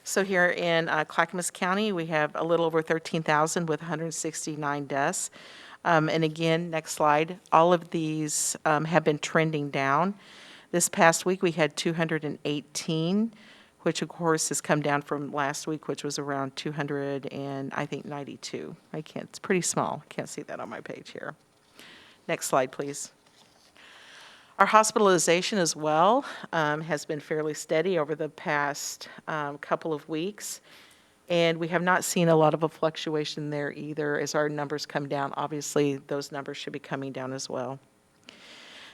So here in Clackamas County, we have a little over 13,000 with 169 deaths. And again, next slide, all of these have been trending down. This past week, we had 218, which of course has come down from last week, which was around 200 and I think 92. It's pretty small. I can't see that on my page here. Next slide, please. Our hospitalization as well has been fairly steady over the past couple of weeks. And we have not seen a lot of a fluctuation there either. As our numbers come down, obviously those numbers should be coming down as well.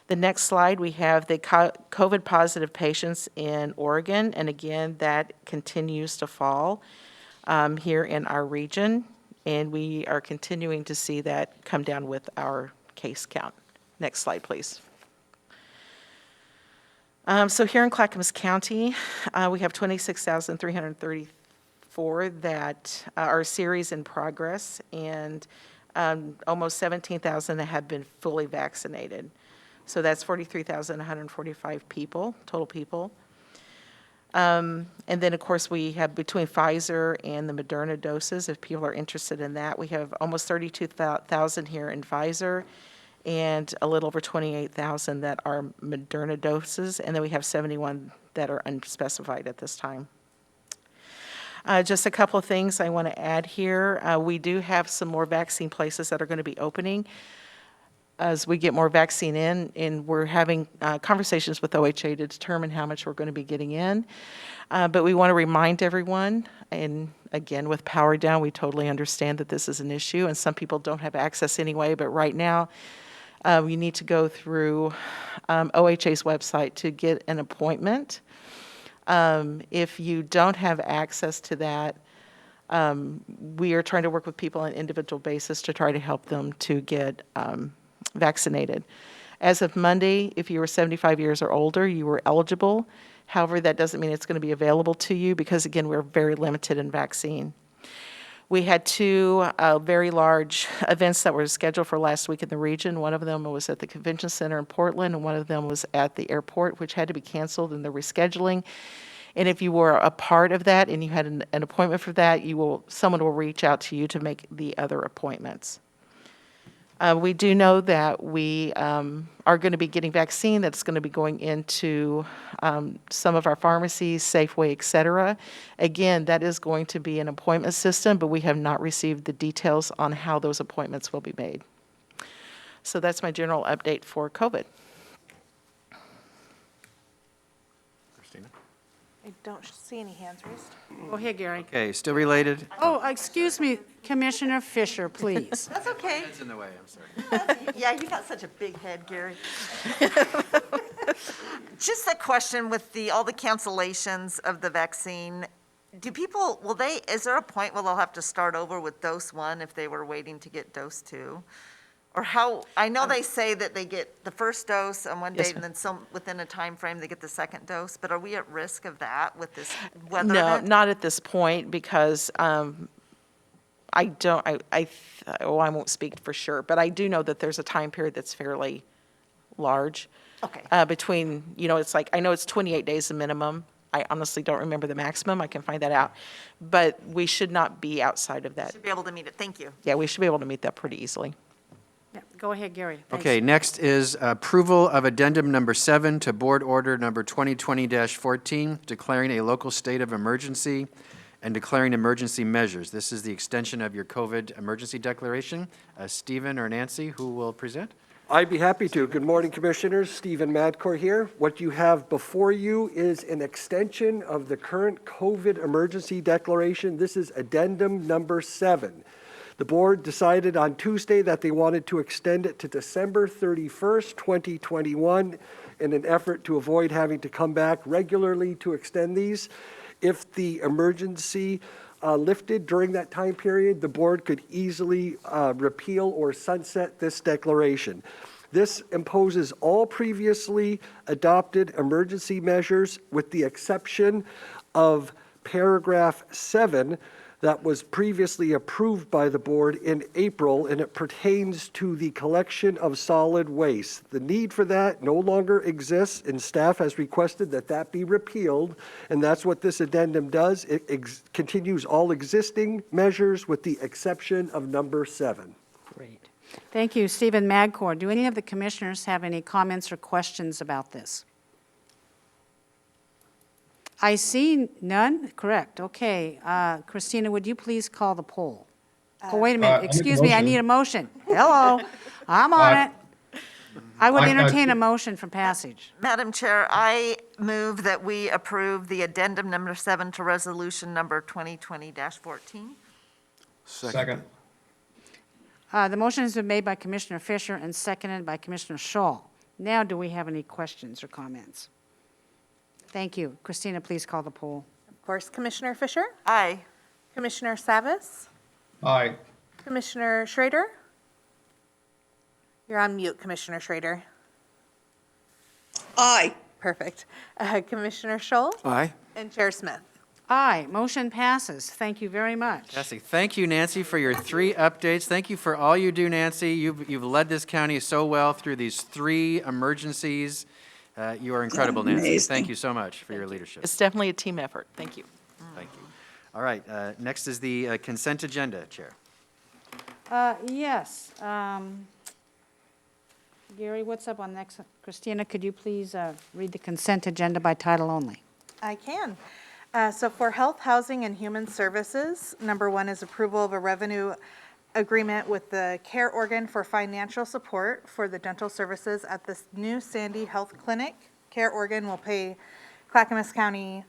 The next slide, we have the COVID positive patients in Oregon. And again, that continues to fall here in our region. And we are continuing to see that come down with our case count. Next slide, please. So here in Clackamas County, we have 26,334 that are series in progress, and almost 17,000 that have been fully vaccinated. So that's 43,145 people, total people. And then, of course, we have between Pfizer and the Moderna doses, if people are interested in that. We have almost 32,000 here in Pfizer, and a little over 28,000 that are Moderna doses, and then we have 71 that are unspecified at this time. Just a couple of things I want to add here. We do have some more vaccine places that are going to be opening as we get more vaccine in, and we're having conversations with OHA to determine how much we're going to be getting in. But we want to remind everyone, and again, with power down, we totally understand that this is an issue, and some people don't have access anyway, but right now, you need to go through OHA's website to get an appointment. If you don't have access to that, we are trying to work with people on an individual basis to try to help them to get vaccinated. As of Monday, if you were 75 years or older, you were eligible. However, that doesn't mean it's going to be available to you because, again, we're very limited in vaccine. We had two very large events that were scheduled for last week in the region. One of them was at the Convention Center in Portland, and one of them was at the airport, which had to be canceled in the rescheduling. And if you were a part of that and you had an appointment for that, someone will reach out to you to make the other appointments. We do know that we are going to be getting vaccine that's going to be going into some of our pharmacies, Safeway, et cetera. Again, that is going to be an appointment system, but we have not received the details on how those appointments will be made. So that's my general update for COVID. Christina? I don't see any hands raised. Go ahead, Gary. Okay, still related? Oh, excuse me, Commissioner Fisher, please. That's okay. It's in the way, I'm sorry. Yeah, you got such a big head, Gary. Just a question with all the cancellations of the vaccine. Is there a point where they'll have to start over with dose 1 if they were waiting to get dose 2? Or how, I know they say that they get the first dose on one Yes, date and ma'am. then within a time frame they get the second dose, but are we at risk of that with this weather No, event? not at this point because I won't speak for sure, but I do know that there's a time period that's fairly large. Okay. Between, it's like, I know it's 28 days the minimum. I honestly don't remember the maximum. I can find that out. But we should not be outside of that. Should be able to meet it. Thank you. Yeah, we should be able to meet that pretty easily. Yeah, go ahead, Gary. Thanks. Okay, next is approval of addendum number 7 to board order number 2020-14, declaring a local state of emergency and declaring emergency measures. This is the extension of your COVID emergency declaration. Stephen or Nancy, who will present? I'd be happy to. Good morning, Commissioners. Stephen Madcore here. What you have before you is an extension of the current COVID emergency declaration. This is addendum number 7. The board decided on Tuesday that they wanted to extend it to December 31st, 2021, in an effort to avoid having to come back regularly to extend these. If the emergency lifted during that time period, the board could easily repeal or sunset this declaration. This imposes all previously adopted emergency measures with the exception of paragraph 7 that was previously approved by the board in April, and it pertains to the collection of solid waste. The need for that no longer exists, and staff has requested that that be repealed, and that's what this addendum does. It continues all existing measures with the exception of number 7. Great. Thank you, Stephen Madcore. Do any of the commissioners have any comments or questions about this? I see none. Correct. Okay. Christina, would you please call the poll? Oh, wait a minute. Excuse me. I need a motion. Hello. I'm on it. I would entertain a motion for passage. Madam Chair, I move that we approve the addendum number 7 to resolution number 2020-14. Second. The motion has been made by Commissioner Fisher and seconded by Commissioner Shaw. Now, do we have any questions or comments? Thank you. Christina, please call the poll. Of course, Commissioner Fisher, Aye. Commissioner Savas, Aye. Commissioner Schrader. You're on mute, Commissioner Schrader. Aye. Perfect. Commissioner Scholl Aye. and Chair Smith. Aye, motion passes. Thank you very much. Fantastic. Thank you, Nancy, for your 3 updates. Thank you for all you do, Nancy. You've led this county so well through these 3 emergencies. You are incredible, Nancy. Amazing. Thank you so much for your leadership. It's definitely a team effort. Thank you. Thank you. All right, next is the consent agenda, Chair. Yes. Gary, what's up on next? Christina, could you please read the consent agenda by title only? I can. So for Health, Housing, and Human Services, number 1 is approval of a revenue agreement with the Care Organ for financial support for the dental services at this new Sandy Health Clinic. Care Organ will pay Clackamas County,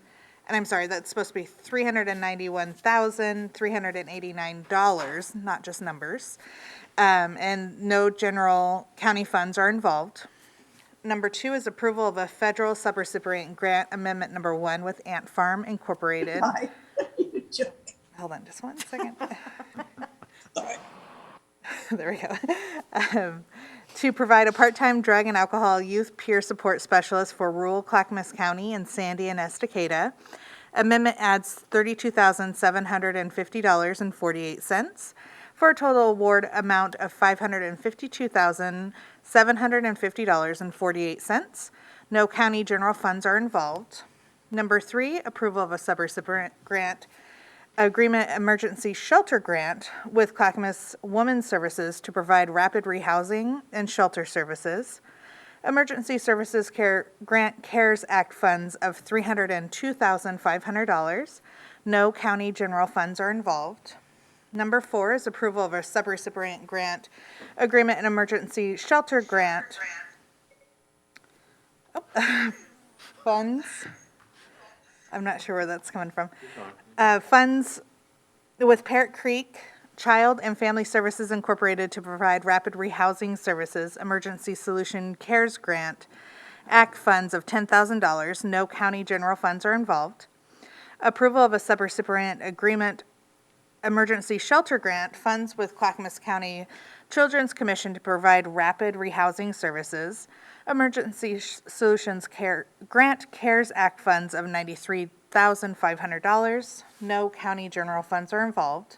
and I'm sorry, that's supposed to be $391,389, not just numbers. And no general county funds are involved. Number 2 is approval of a federal subrecipient grant amendment number 1 with Ant Farm Incorporated. Aye. You're joking. Hold on just one second. Sorry. There we go. To provide a part-time drug and alcohol youth peer support specialist for rural Clackamas County and Sandy and Estacada. Amendment adds $32,750.48 for a total award amount of $552,750.48. No county general funds are involved. Number 3, approval of a subrecipient grant agreement emergency shelter grant with Clackamas Women's Services to provide rapid rehousing and shelter services. Emergency Services Grant CARES Act funds of $302,500. No county general funds are involved. Number 4 is approval of a subrecipient grant agreement and emergency shelter grant. Funds. I'm not sure where that's coming from. Funds with Parrot Creek Child and Family Services Incorporated to provide rapid rehousing services, Emergency Solution CARES Grant, Act funds of $10,000. No county general funds are involved. Approval of a subrecipient agreement emergency shelter grant, funds with Clackamas County Children's Commission to provide rapid rehousing services, Emergency Solutions Grant CARES Act funds of $93,500. No county general funds are involved.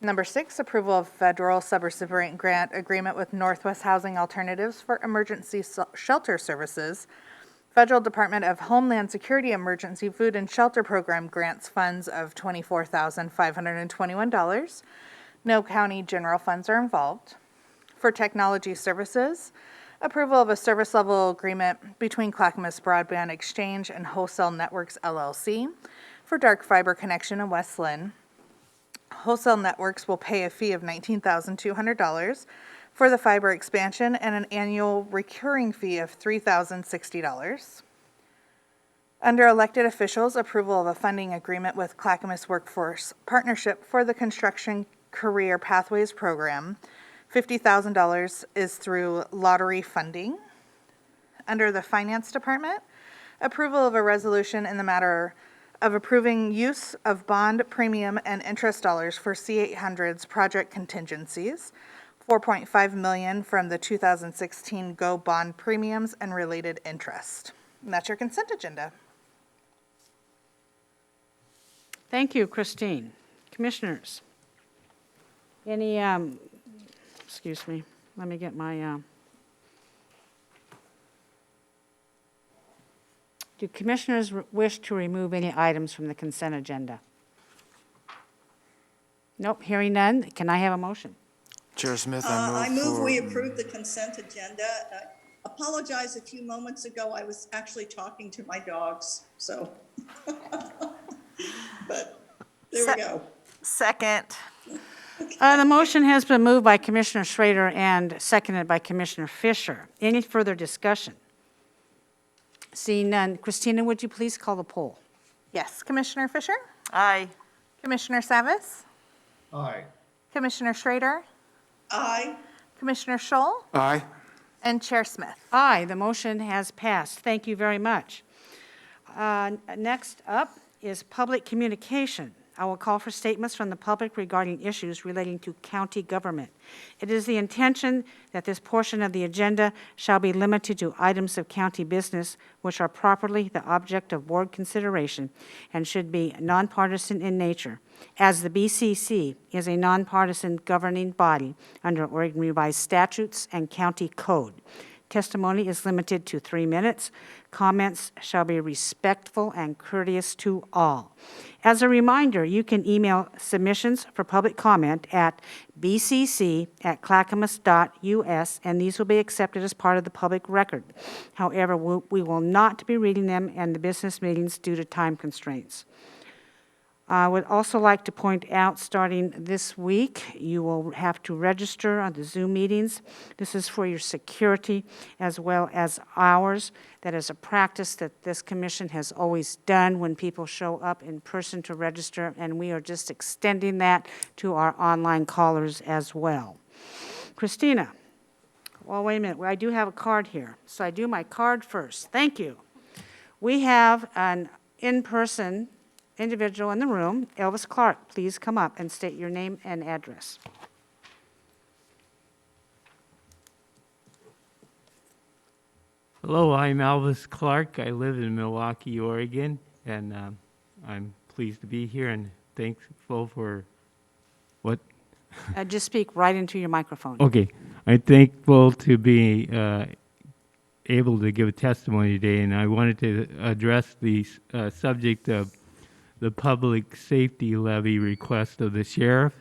Number 6, approval of federal subrecipient grant agreement with Northwest Housing Alternatives for emergency shelter services. Federal Department of Homeland Security Emergency Food and Shelter Program grants funds of $24,521. No county general funds are involved. For technology services, approval of a service level agreement between Clackamas Broadband Exchange and Wholesale Networks LLC for dark fiber connection in West Lynn. Wholesale Networks will pay a fee of $19,200 for the fiber expansion and an annual recurring fee of $3,060. Under elected officials, approval of a funding agreement with Clackamas Workforce Partnership for the Construction Career Pathways Program. $50,000 is through lottery funding. Under the Finance Department, approval of a resolution in the matter of approving use of bond premium and interest dollars for C-800's project contingencies, $4.5 million from the 2016 GO bond premiums and related interest. And that's your consent agenda. Thank you, Christine. Commissioners, any, excuse me, let me get my, do commissioners wish to remove any items from the consent agenda? Nope, hearing none. Can I have a motion? Chair Smith, I I move move we for, approve the consent agenda. Apologize, a few moments ago, I was actually talking to my dogs, so. But there we go. Second. The motion has been moved by Commissioner Schrader and seconded by Commissioner Fisher. Any further discussion? Seeing none. Christina, would you please call the poll? Yes, Commissioner Fisher? Aye. Commissioner Savas? Aye. Commissioner Schrader? Aye. Commissioner Scholl? aye. And Chair Smith. Aye, the motion has passed. Thank you very much. Next up is public communication. I will call for statements from the public regarding issues relating to county government. It is the intention that this portion of the agenda shall be limited to items of county business which are properly the object of board consideration and should be nonpartisan in nature, as the BCC is a nonpartisan governing body under Oregon Revised Statutes and County Code. Testimony is limited to 3 minutes. Comments shall be respectful and courteous to all. As a reminder, you can email submissions for public comment at bcc@clackamas.us, and these will be accepted as part of the public record. However, we will not be reading them in the business meetings due to time constraints. I would also like to point out, starting this week, you will have to register on the Zoom meetings. This is for your security as well as ours. That is a practice that this commission has always done when people show up in person to register, and we are just extending that to our online callers as well. Christina, well, wait a minute. I do have a card here, so I do my card first. Thank you. We have an in-person individual in the room. Elvis Clark, please come up and state your name and address. Hello, I'm Elvis Clark. I live in Milwaukee, Oregon, and I'm pleased to be here and thankful for what? Just speak right into your microphone. Okay. I'm thankful to be able to give a testimony today, and I wanted to address the subject of the public safety levy request of the sheriff,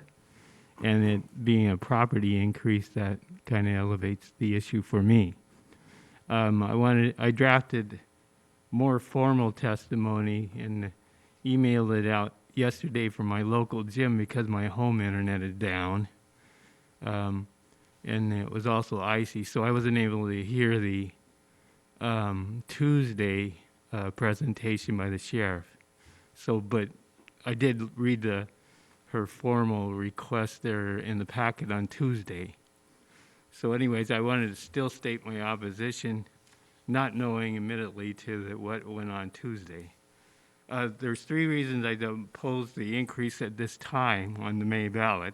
and it being a property increase that kind of elevates the issue for me. I drafted more formal testimony and emailed it out yesterday from my local gym because my home internet is down, and it was also icy, so I wasn't able to hear the Tuesday presentation by the sheriff. So, but I did read her formal request there in the packet on Tuesday. So anyways, I wanted to still state my opposition, not knowing admittedly to what went on Tuesday. There's 3 reasons I oppose the increase at this time on the May ballot.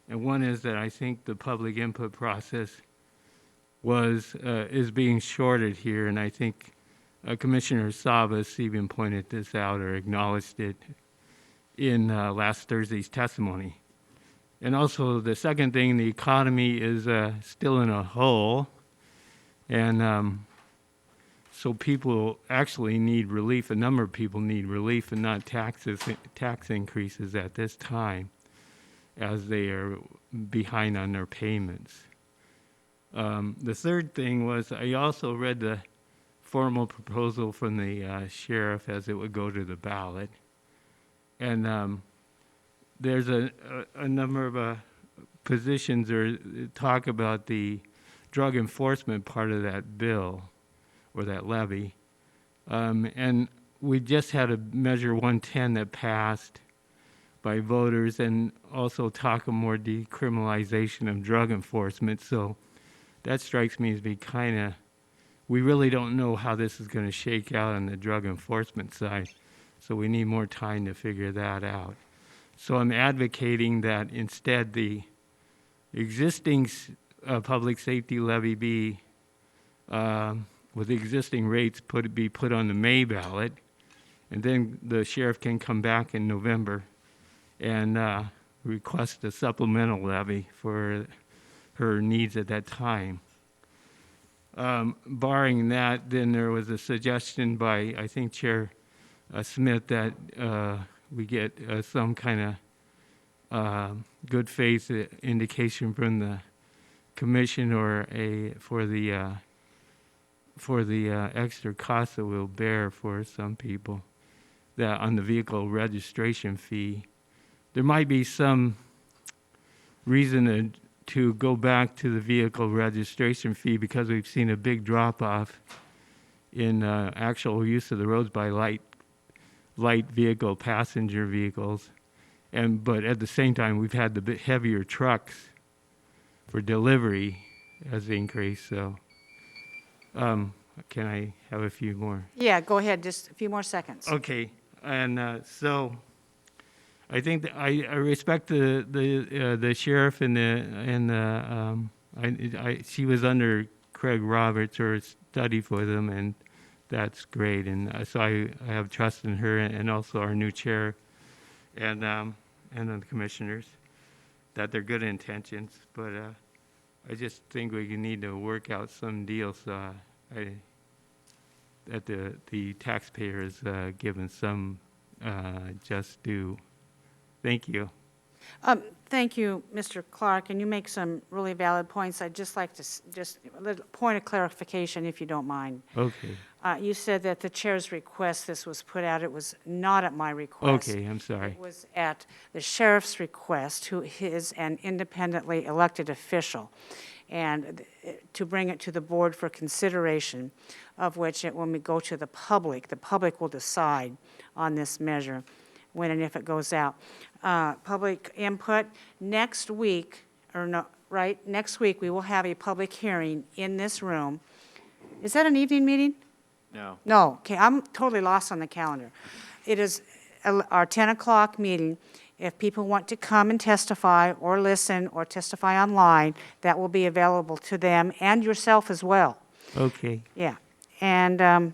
And one is that I think the public input process is being shorted here, and I think Commissioner Savas even pointed this out or acknowledged it in last Thursday's testimony. And also the second thing, the economy is still in a hole, and so people actually need relief. A number of people need relief and not tax increases at this time as they are behind on their payments. The third thing was I also read the formal proposal from the sheriff as it would go to the ballot. And there's a number of positions or talk about the drug enforcement part of that bill or that levy. And we just had a Measure 110 that passed by voters and also talk of more decriminalization of drug enforcement. So that strikes me as being kind of, we really don't know how this is going to shake out on the drug enforcement side. So we need more time to figure that out. So I'm advocating that instead the existing public safety levy be, with existing rates, be put on the May ballot, and then the sheriff can come back in November and request a supplemental levy for her needs at that time. Barring that, then there was a suggestion by, I think, Chair Smith that we get some kind of good faith indication from the commission or for the extra cost that we'll bear for some people that on the vehicle registration fee. There might be some reason to go back to the vehicle registration fee because we've seen a big drop-off in actual use of the roads by light vehicle, passenger vehicles. But at the same time, we've had the bit heavier trucks for delivery has increased. So can I have a few more? Yeah, go ahead, just a few more seconds. Okay, and so I think that I respect the sheriff she was under Craig Roberts or studied for them, and that's great. And so I have trust in her and also our new chair and the commissioners that they're good intentions. But I just think we need to work out some deals that the taxpayer is given some just due. Thank you. Thank you, Mr. Clark, and you make some really valid points. I'd just like to just a little point of clarification, if you don't mind. Okay. You said that the chair's request, this was put out. It was not at my request. Okay, I'm sorry. It was at the sheriff's request, who is an independently elected official, and to bring it to the board for consideration, of which when we go to the public will decide on this measure when and if it goes out. Public input, next week, or no, right? Next week, we will have a public hearing in this room. Is that an evening meeting? No. No, okay, I'm totally lost on the calendar. It is our 10 o'clock meeting. If people want to come and testify or listen or testify online, that will be available to them and yourself as well. Okay. Yeah, and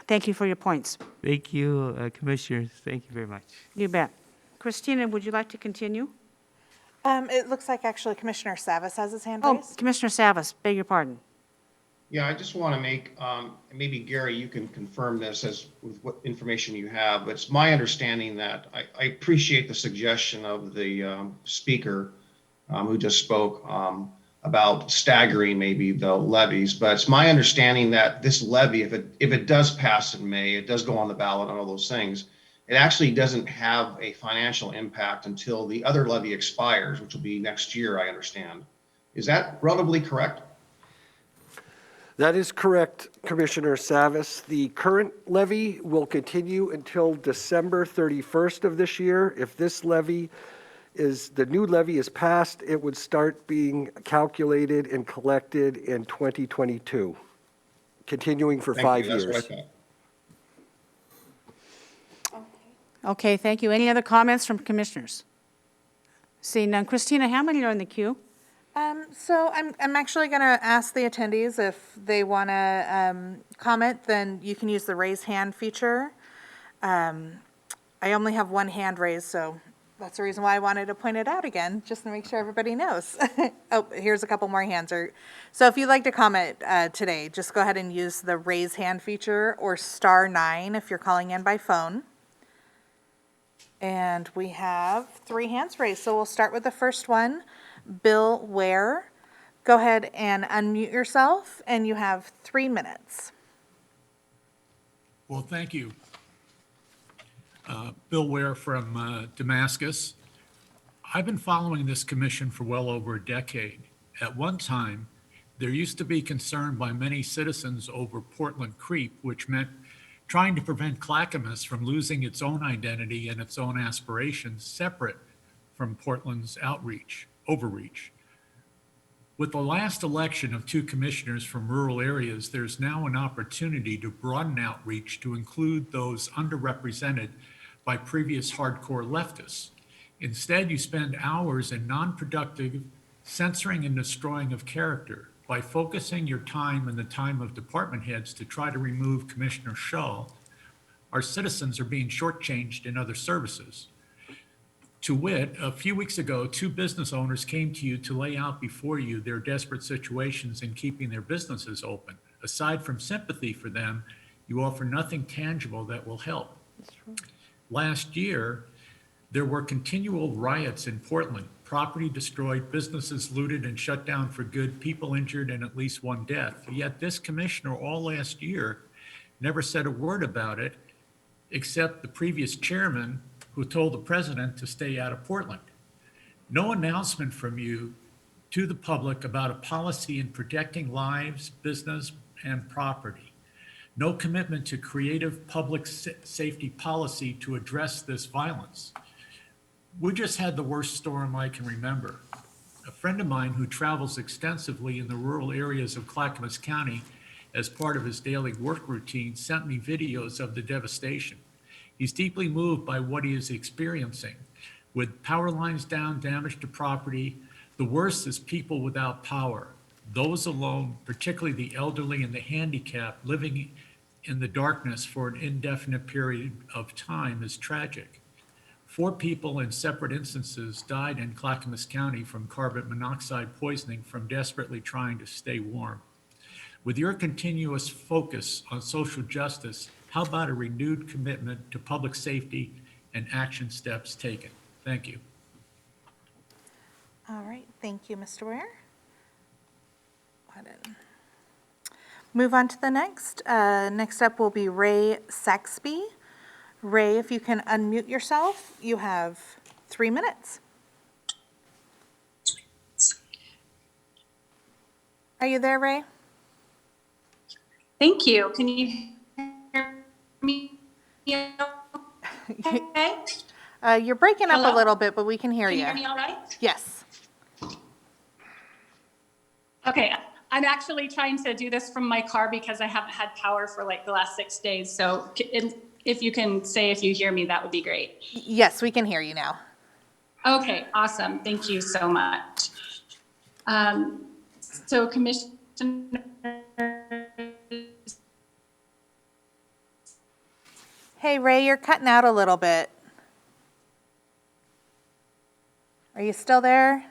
thank you for your points. Thank you, commissioners. Thank you very much. You bet. Christina, would you like to continue? It looks like actually Commissioner Savas has his hand Oh, raised. Commissioner Savas, beg your pardon. Yeah, I just want to make, maybe Gary, you can confirm this as with what information you have, but it's my understanding that I appreciate the suggestion of the speaker who just spoke about staggering maybe the levies, but it's my understanding that this levy, if it does pass in May, it does go on the ballot and all those things, it actually doesn't have a financial impact until the other levy expires, which will be next year, I understand. Is that relatively correct? That is correct, Commissioner Savas. The current levy will continue until December 31st of this year. If this levy the new levy is passed, it would start being calculated and collected in 2022, continuing for 5 years. That's what I thought. Okay, thank you. Any other comments from commissioners? Seeing none. Christina, how many are in the queue? So I'm actually going to ask the attendees if they want to comment, then you can use the raise hand feature. I only have one hand raised, so that's the reason why I wanted to point it out again, just to make sure everybody knows. Oh, here's a couple more hands. So if you'd like to comment today, just go ahead and use the raise hand feature or *9 if you're calling in by phone. And we have 3 hands raised, so we'll start with the first one. Bill Ware, go ahead and unmute yourself, and you have 3 minutes. Well, thank you. Bill Ware from Damascus. I've been following this commission for well over a decade. At one time, there used to be concern by many citizens over Portland creep, which meant trying to prevent Clackamas from losing its own identity and its own aspirations separate from Portland's overreach. With the last election of 2 commissioners from rural areas, there's now an opportunity to broaden outreach to include those underrepresented by previous hardcore leftists. Instead, you spend hours in non-productive censoring and destroying of character. By focusing your time and the time of department heads to try to remove Commissioner Shull, our citizens are being shortchanged in other services. To wit, a few weeks ago, 2 business owners came to you to lay out before you their desperate situations in keeping their businesses open. Aside from sympathy for them, you offer nothing tangible that will help. Last year, there were continual riots in Portland, property destroyed, businesses looted and shut down for good, people injured, and at least 1 death. Yet this commissioner all last year never said a word about it, except the previous chairman who told the president to stay out of Portland. No announcement from you to the public about a policy in protecting lives, business, and property. No commitment to creative public safety policy to address this violence. We just had the worst storm I can remember. A friend of mine who travels extensively in the rural areas of Clackamas County as part of his daily work routine sent me videos of the devastation. He's deeply moved by what he is experiencing. With power lines down, damage to property, the worst is people without power. Those alone, particularly the elderly and the handicapped, living in the darkness for an indefinite period of time is tragic. 4 people in separate instances died in Clackamas County from carbon monoxide poisoning from desperately trying to stay warm. With your continuous focus on social justice, how about a renewed commitment to public safety and action steps taken? Thank you. All right, thank you, Mr. Ware. Go ahead and move on to the next. Next up will be Ray Saxby. Ray, if you can unmute yourself, you have 3 minutes. Are you there, Ray? Thank you. Can you hear me? Okay. You're breaking up Hello? a little bit, but we can hear you. Can you hear me all right? Yes. Okay. I'm actually trying to do this from my car because I haven't had power for like the last 6 days. So if you can say if you hear me, that would be great. Yes, we can hear you now. Okay, awesome. Thank you so much. So Commissioner, Hey, Ray, you're cutting out a little bit. Are you still there?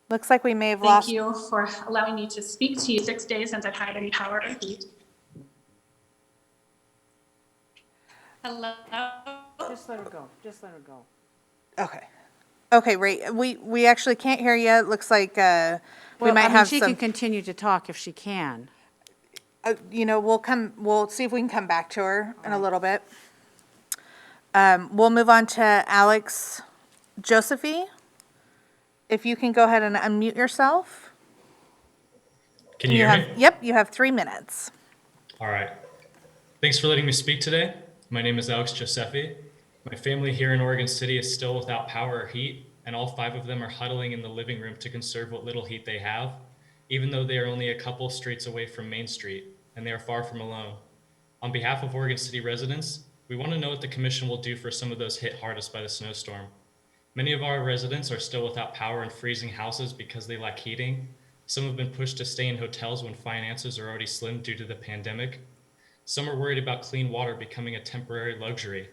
Looks like we may have lost. thank you for allowing me to speak to you 6 days since I've had any power or heat. Hello? Just let her go. Just let her go. Okay. Okay, Ray, we actually can't hear you. It looks like we might have she some. can continue to talk if she can. We'll see if we can come back to her in a little bit. We'll move on to Alex Josephy. If you can go ahead and unmute yourself. Can you hear me? Yep, you have 3 minutes. All right. Thanks for letting me speak today. My name is Alex Josephy. My family here in Oregon City is still without power or heat, and all 5 of them are huddling in the living room to conserve what little heat they have, even though they are only a couple streets away from Main Street, and they are far from alone. On behalf of Oregon City residents, we want to know what the commission will do for some of those hit hardest by the snowstorm. Many of our residents are still without power and freezing houses because they lack heating. Some have been pushed to stay in hotels when finances are already slim due to the pandemic. Some are worried about clean water becoming a temporary luxury.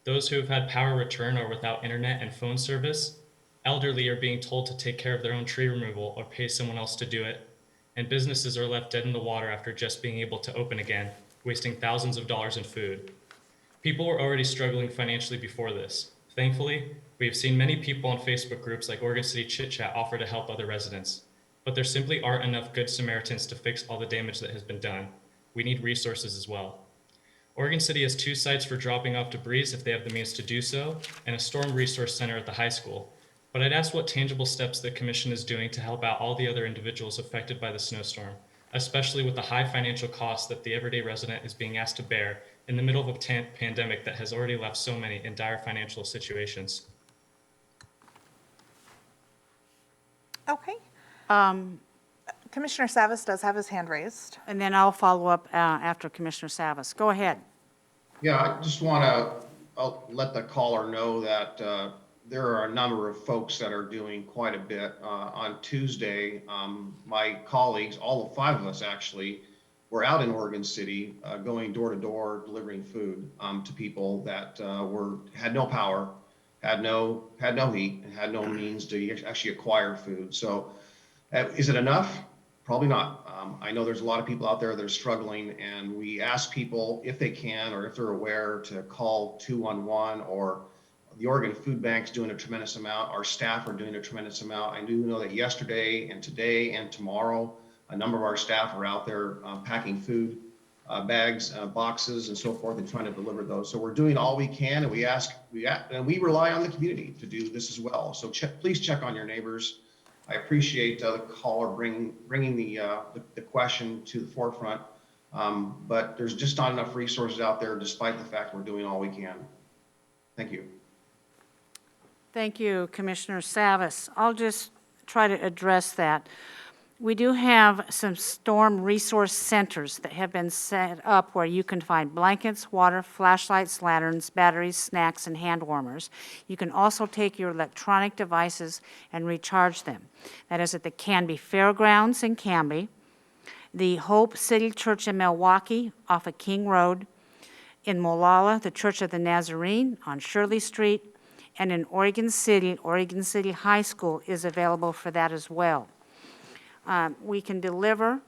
Those who have had power return are without internet and phone service. Elderly are being told to take care of their own tree removal or pay someone else to do it. And businesses are left dead in the water after just being able to open again, wasting thousands of dollars in food. People were already struggling financially before this. Thankfully, we have seen many people on Facebook groups like Oregon City Chit Chat offer to help other residents. But there simply aren't enough good Samaritans to fix all the damage that has been done. We need resources as well. Oregon City has 2 sites for dropping off debris if they have the means to do so, and a storm resource center at the high school. But I'd ask what tangible steps the commission is doing to help out all the other individuals affected by the snowstorm, especially with the high financial costs that the everyday resident is being asked to bear in the middle of a pandemic that has already left so many in dire financial situations. Okay. Commissioner Savas does have his hand raised. And then I'll follow up after Commissioner Savas. Go ahead. Yeah, I just want to let the caller know that there are a number of folks that are doing quite a bit. On Tuesday, my colleagues, all of 5 of us actually, were out in Oregon City going door to door delivering food to people that had no power, had no heat, and had no means to actually acquire food. So is it enough? Probably not. I know there's a lot of people out there that are struggling, and we ask people if they can or if they're aware to call 211, or the Oregon Food Bank's doing a tremendous amount. Our staff are doing a tremendous amount. I do know that yesterday and today and tomorrow, a number of our staff are out there packing food, bags, boxes, and so forth, and trying to deliver those. So we're doing all we can, and we rely on the community to do this as well. So please check on your neighbors. I appreciate the caller bringing the question to the forefront, but there's just not enough resources out there, despite the fact we're doing all we can. Thank you. Thank you, Commissioner Savas. I'll just try to address that. We do have some storm resource centers that have been set up where you can find blankets, water, flashlights, lanterns, batteries, snacks, and hand warmers. You can also take your electronic devices and recharge them. That is at the Canby Fairgrounds in Canby, the Hope City Church in Milwaukee off of King Road, in Molalla, the Church of the Nazarene on Shirley Street, and in Oregon City High School is available for that as well. We can deliver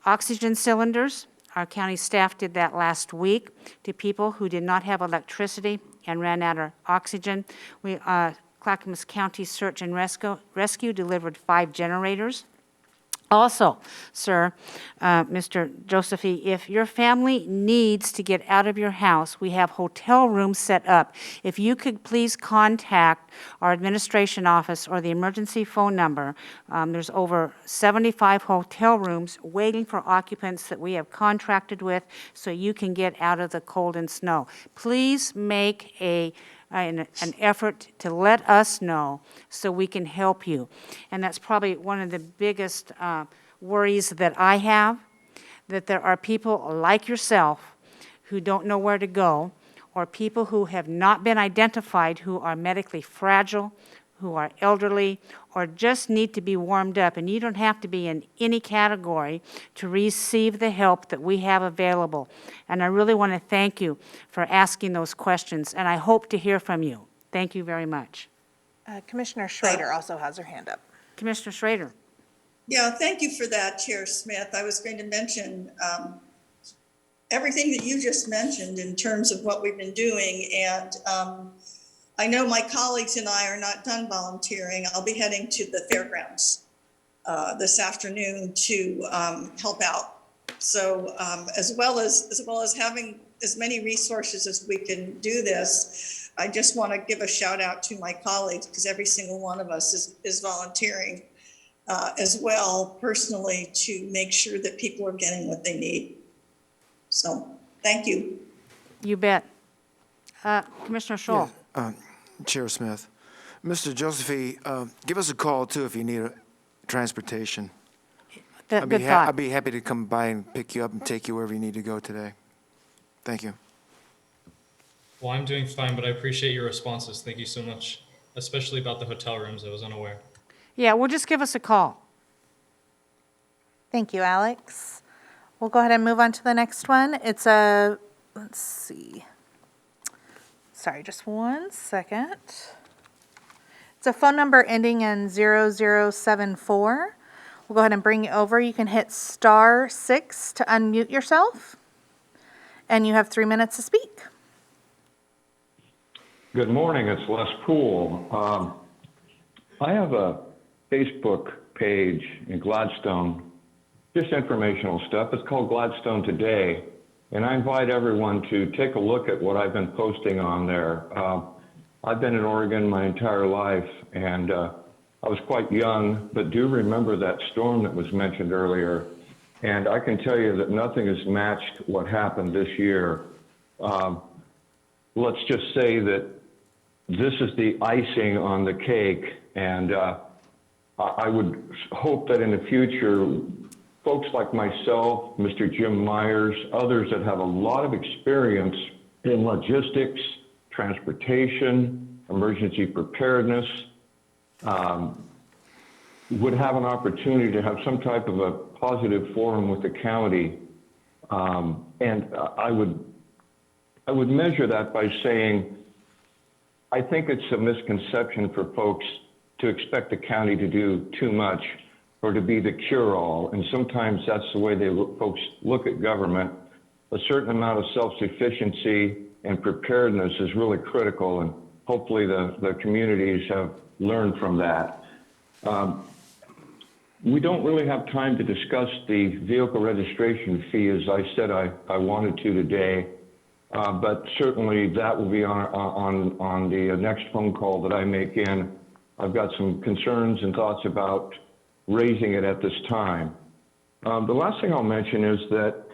oxygen cylinders. Our county staff did that last week to people who did not have electricity and ran out of oxygen. Clackamas County Search and Rescue delivered 5 generators. Also, sir, Mr. Josephy, if your family needs to get out of your house, we have hotel rooms set up. If you could please contact our administration office or the emergency phone number, there's over 75 hotel rooms waiting for occupants that we have contracted with so you can get out of the cold and snow. Please make an effort to let us know so we can help you. And that's probably one of the biggest worries that I have, that there are people like yourself who don't know where to go, or people who have not been identified who are medically fragile, who are elderly, or just need to be warmed up. And you don't have to be in any category to receive the help that we have available. And I really want to thank you for asking those questions, and I hope to hear from you. Thank you very much. Commissioner Schrader also has her hand up. Commissioner Schrader. Yeah, thank you for that, Chair Smith. I was going to mention everything that you just mentioned in terms of what we've been doing. And I know my colleagues and I are not done volunteering. I'll be heading to the fairgrounds this afternoon to help out. So as well as having as many resources as we can do this, I just want to give a shout out to my colleagues, because every single one of us is volunteering as well personally to make sure that people are getting what they need. So thank you. You bet. Commissioner Scholl. Yeah, Chair Smith. Mr. Josephy, give us a call too if you need transportation. Good thought. I'd be happy to come by and pick you up and take you wherever you need to go today. Thank you. Well, I'm doing fine, but I appreciate your responses. Thank you so much, especially about the hotel rooms. I was unaware. Yeah, well, just give us a call. Thank you, Alex. We'll go ahead and move on to the next one. It's a, let's see. Sorry, just one second. It's a phone number ending in 0074. We'll go ahead and bring you over. You can hit *6 to unmute yourself. And you have 3 minutes to speak. Good morning, it's Les Poole. I have a Facebook page in Gladstone, just informational stuff. It's called Gladstone Today. And I invite everyone to take a look at what I've been posting on there. I've been in Oregon my entire life, and I was quite young, but do remember that storm that was mentioned earlier. And I can tell you that nothing has matched what happened this year. Let's just say that this is the icing on the cake, and I would hope that in the future, folks like myself, Mr. Jim Myers, others that have a lot of experience in logistics, transportation, emergency preparedness, would have an opportunity to have some type of a positive forum with the county. And I would measure that by saying, I think it's a misconception for folks to expect the county to do too much or to be the cure-all. And sometimes that's the way folks look at government. A certain amount of self-sufficiency and preparedness is really critical, and hopefully the communities have learned from that. We don't really have time to discuss the vehicle registration fee as I said I wanted to today, but certainly that will be on the next phone call that I make in. I've got some concerns and thoughts about raising it at this time. The last thing I'll mention is that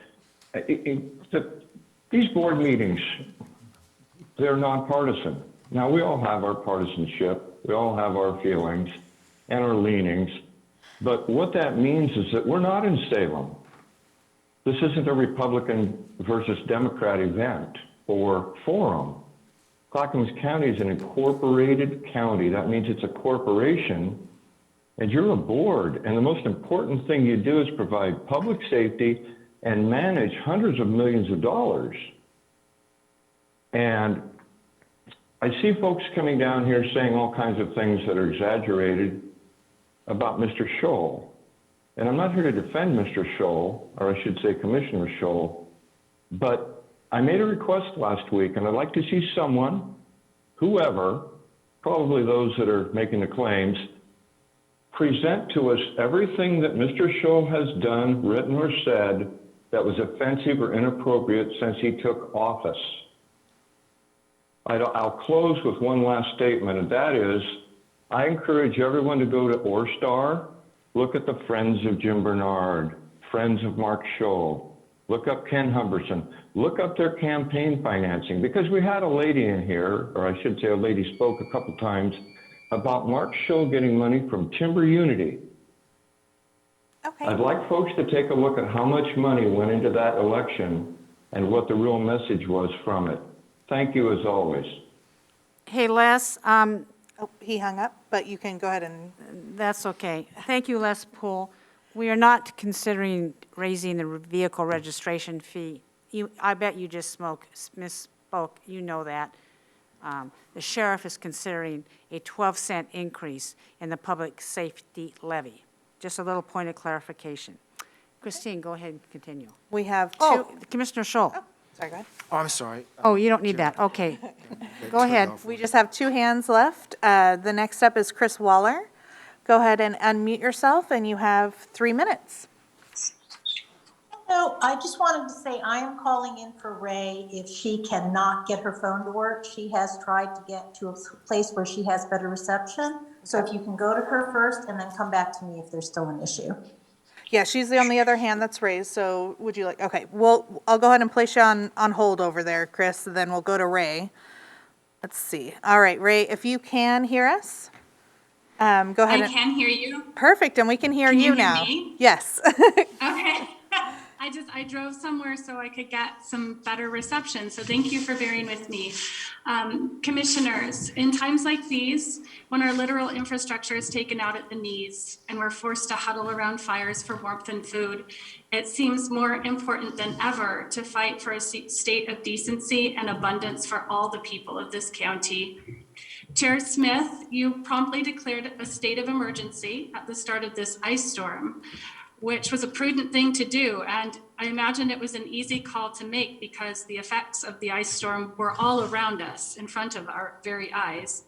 these board meetings, they're nonpartisan. Now, we all have our partisanship, we all have our feelings and our leanings, but what that means is that we're not in Salem. This isn't a Republican versus Democrat event or forum. Clackamas County is an incorporated county. That means it's a corporation, and you're a board, and the most important thing you do is provide public safety and manage hundreds of millions of dollars. And I see folks coming down here saying all kinds of things that are exaggerated about Mr. Scholl. And I'm not here to defend Mr. Scholl, or I should say Commissioner Scholl, but I made a request last week, and I'd like to see someone, whoever, probably those that are making the claims, present to us everything that Mr. Scholl has done, written, or said that was offensive or inappropriate since he took office. I'll close with one last statement, and that is, I encourage everyone to go to Orstar, look at the Friends of Jim Bernard, Friends of Mark Scholl, look up Ken Humberson, look up their campaign financing, because we had a lady in here, or I should say a lady spoke a couple times about Mark Scholl getting money from Timber Unity. Okay. I'd like folks to take a look at how much money went into that election and what the real message was from it. Thank you as always. Hey, Les, Oh, he hung up, but you can go ahead and. that's okay. Thank you, Les Poole. We are not considering raising the vehicle registration fee. I bet you just misspoke. You know that. The sheriff is considering a 12-cent increase in the public safety levy. Just a little point of clarification. Christine, go ahead and continue. We have two. Oh, Commissioner Scholl. Sorry, go ahead. Oh, I'm sorry. Oh, you don't need that. Okay. Go ahead. We just have two hands left. The next up is Chris Waller. Go ahead and unmute yourself, and you have 3 minutes. Hello, I just wanted to say I am calling in for Ray if she cannot get her phone to work. She has tried to get to a place where she has better reception. So if you can go to her first and then come back to me if there's still an issue. Yeah, she's the only other hand that's raised, so would you like, okay, I'll go ahead and place you on hold over there, Chris, and then we'll go to Ray. Let's see. All right, Ray, if you can hear us, go ahead. I can hear you. Perfect, and we can hear you now. Me? Yes. Okay. I drove somewhere so I could get some better reception. So thank you for bearing with me. Commissioners, in times like these, when our literal infrastructure is taken out at the knees and we're forced to huddle around fires for warmth and food, it seems more important than ever to fight for a state of decency and abundance for all the people of this county. Chair Smith, you promptly declared a state of emergency at the start of this ice storm, which was a prudent thing to do. And I imagine it was an easy call to make because the effects of the ice storm were all around us in front of our very eyes.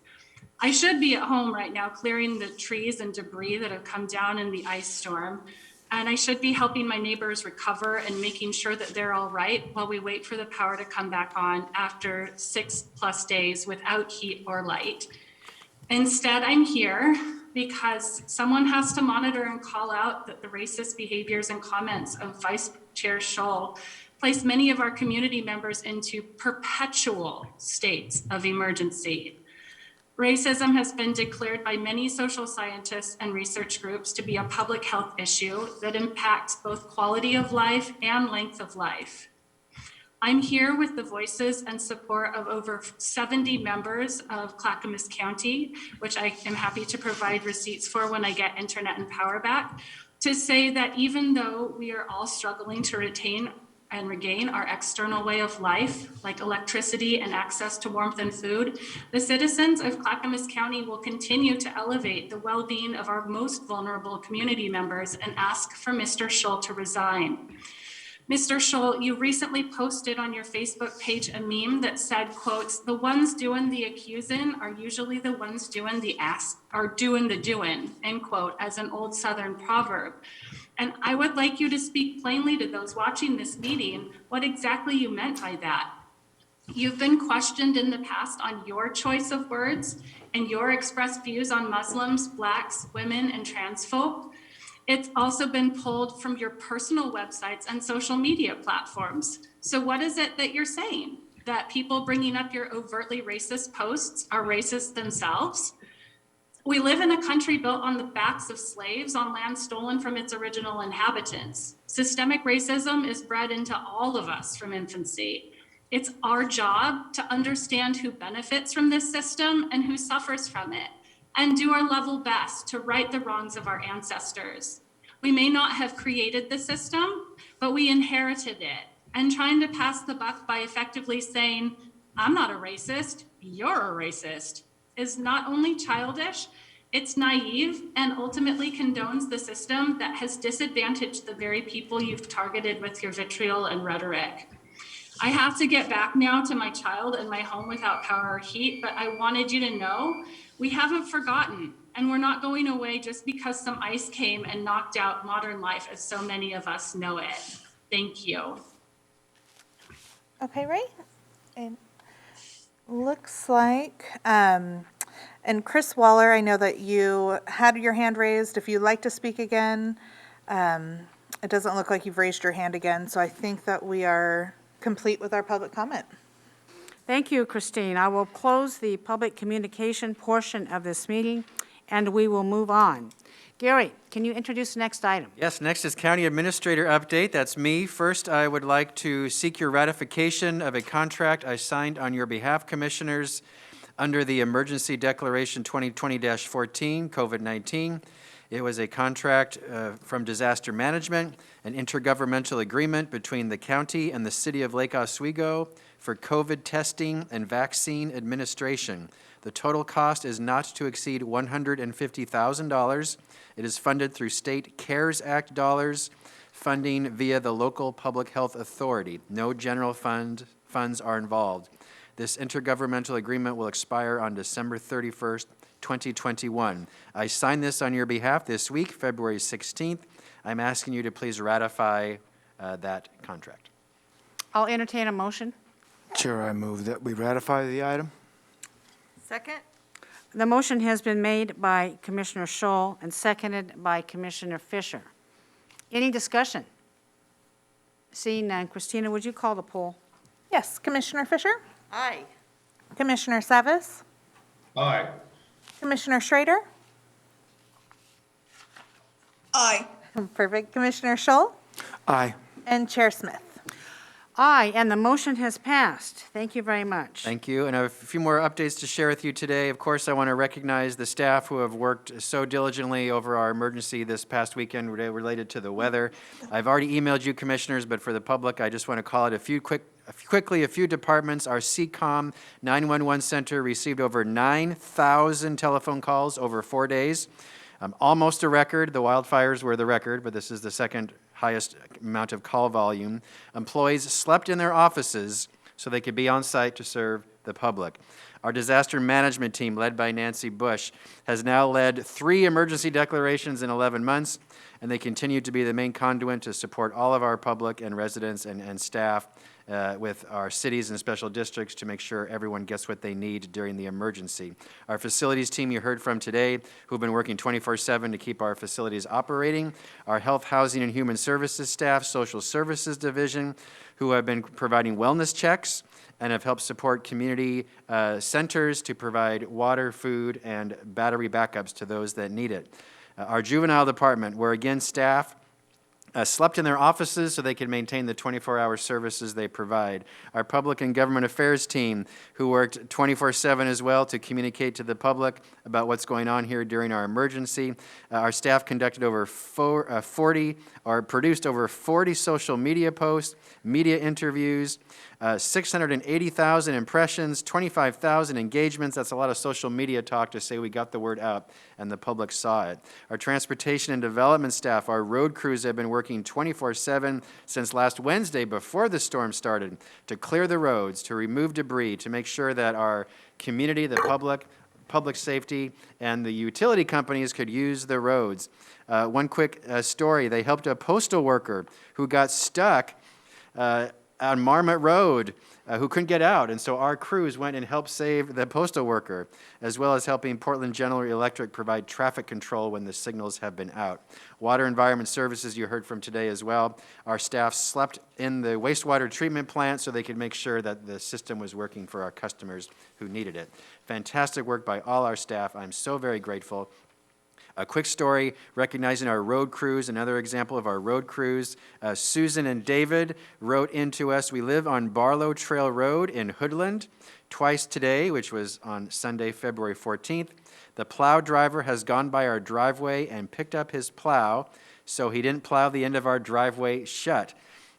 I should be at home right now clearing the trees and debris that have come down in the ice storm, and I should be helping my neighbors recover and making sure that they're all right while we wait for the power to come back on after 6+ days without heat or light. Instead, I'm here because someone has to monitor and call out that the racist behaviors and comments of Vice Chair Scholl place many of our community members into perpetual states of emergency. Racism has been declared by many social scientists and research groups to be a public health issue that impacts both quality of life and length of life. I'm here with the voices and support of over 70 members of Clackamas County, which I am happy to provide receipts for when I get internet and power back, to say that even though we are all struggling to retain and regain our external way of life, like electricity and access to warmth and food, the citizens of Clackamas County will continue to elevate the well-being of our most vulnerable community members and ask for Mr. Scholl to resign. Mr. Scholl, you recently posted on your Facebook page a meme that said, quotes, "The ones doing the accusing are usually the ones doing the doing," end quote, as an old Southern proverb. And I would like you to speak plainly to those watching this meeting what exactly you meant by that. You've been questioned in the past on your choice of words and your expressed views on Muslims, Blacks, women, and trans folk. It's also been pulled from your personal websites and social media platforms. So what is it that you're saying? That people bringing up your overtly racist posts are racist themselves? We live in a country built on the backs of slaves on land stolen from its original inhabitants. Systemic racism is bred into all of us from infancy. It's our job to understand who benefits from this system and who suffers from it, and do our level best to right the wrongs of our ancestors. We may not have created the system, but we inherited it. And trying to pass the buck by effectively saying, "I'm not a racist, you're a racist," is not only childish, it's naive and ultimately condones the system that has disadvantaged the very people you've targeted with your vitriol and rhetoric. I have to get back now to my child and my home without power or heat, but I wanted you to know we haven't forgotten, and we're not going away just because some ice came and knocked out modern life as so many of us know it. Thank you. Okay, Ray. And looks like, and Chris Waller, I know that you had your hand raised. If you'd like to speak again, it doesn't look like you've raised your hand again, so I think that we are complete with our public comment. Thank you, Christine. I will close the public communication portion of this meeting, and we will move on. Gary, can you introduce the next item? Yes, next is County Administrator Update. That's me. First, I would like to seek your ratification of a contract I signed on your behalf, Commissioners, under the Emergency Declaration 2020-14, COVID-19. It was a contract from Disaster Management, an intergovernmental agreement between the county and the city of Lake Oswego for COVID testing and vaccine administration. The total cost is not to exceed $150,000. It is funded through state CARES Act dollars, funding via the local public health authority. No general funds are involved. This intergovernmental agreement will expire on December 31st, 2021. I signed this on your behalf this week, February 16th. I'm asking you to please ratify that contract. I'll entertain a motion. Chair, I move that we ratify the item. Second? The motion has been made by Commissioner Scholl and seconded by Commissioner Fisher. Any discussion? Seeing none, Christina, would you call the poll? Yes, Commissioner Fisher? Aye. Commissioner Savas? Aye. Commissioner Schrader? Aye. Perfect. Commissioner Scholl? Aye. And Chair Smith? Aye, and the motion has passed. Thank you very much. Thank you. And I have a few more updates to share with you today. Of course, I want to recognize the staff who have worked so diligently over our emergency this past weekend related to the weather. I've already emailed you, Commissioners, but for the public, I just want to call it a few departments. Our CCOM 911 Center received over 9,000 telephone calls over 4 days. Almost a record. The wildfires were the record, but this is the second highest amount of call volume. Employees slept in their offices so they could be on site to serve the public. Our disaster management team, led by Nancy Bush, has now led 3 emergency declarations in 11 months, and they continue to be the main conduit to support all of our public and residents and staff with our cities and special districts to make sure everyone gets what they need during the emergency. Our facilities team you heard from today, who've been working 24/7 to keep our facilities operating. Our Health, Housing, and Human Services staff, Social Services Division, who have been providing wellness checks and have helped support community centers to provide water, food, and battery backups to those that need it. Our juvenile department, where again staff slept in their offices so they could maintain the 24-hour services they provide. Our public and government affairs team, who worked 24/7 as well to communicate to the public about what's going on here during our emergency. Our staff conducted over 40, or produced over 40 social media posts, media interviews, 680,000 impressions, 25,000 engagements. That's a lot of social media talk to say we got the word out and the public saw it. Our transportation and development staff, our road crews have been working 24/7 since last Wednesday before the storm started to clear the roads, to remove debris, to make sure that our community, the public safety, and the utility companies could use the roads. One quick story, they helped a postal worker who got stuck on Marmot Road, who couldn't get out, and so our crews went and helped save the postal worker, as well as helping Portland General Electric provide traffic control when the signals have been out. Water Environment Services you heard from today as well. Our staff slept in the wastewater treatment plant so they could make sure that the system was working for our customers who needed it. Fantastic work by all our staff. I'm so very grateful. A quick story recognizing our road crews, another example of our road crews. Susan and David wrote into us, we live on Barlow Trail Road in Hoodland. Twice today, which was on Sunday, February 14th, the plow driver has gone by our driveway and picked up his plow, so he didn't plow the end of our driveway shut.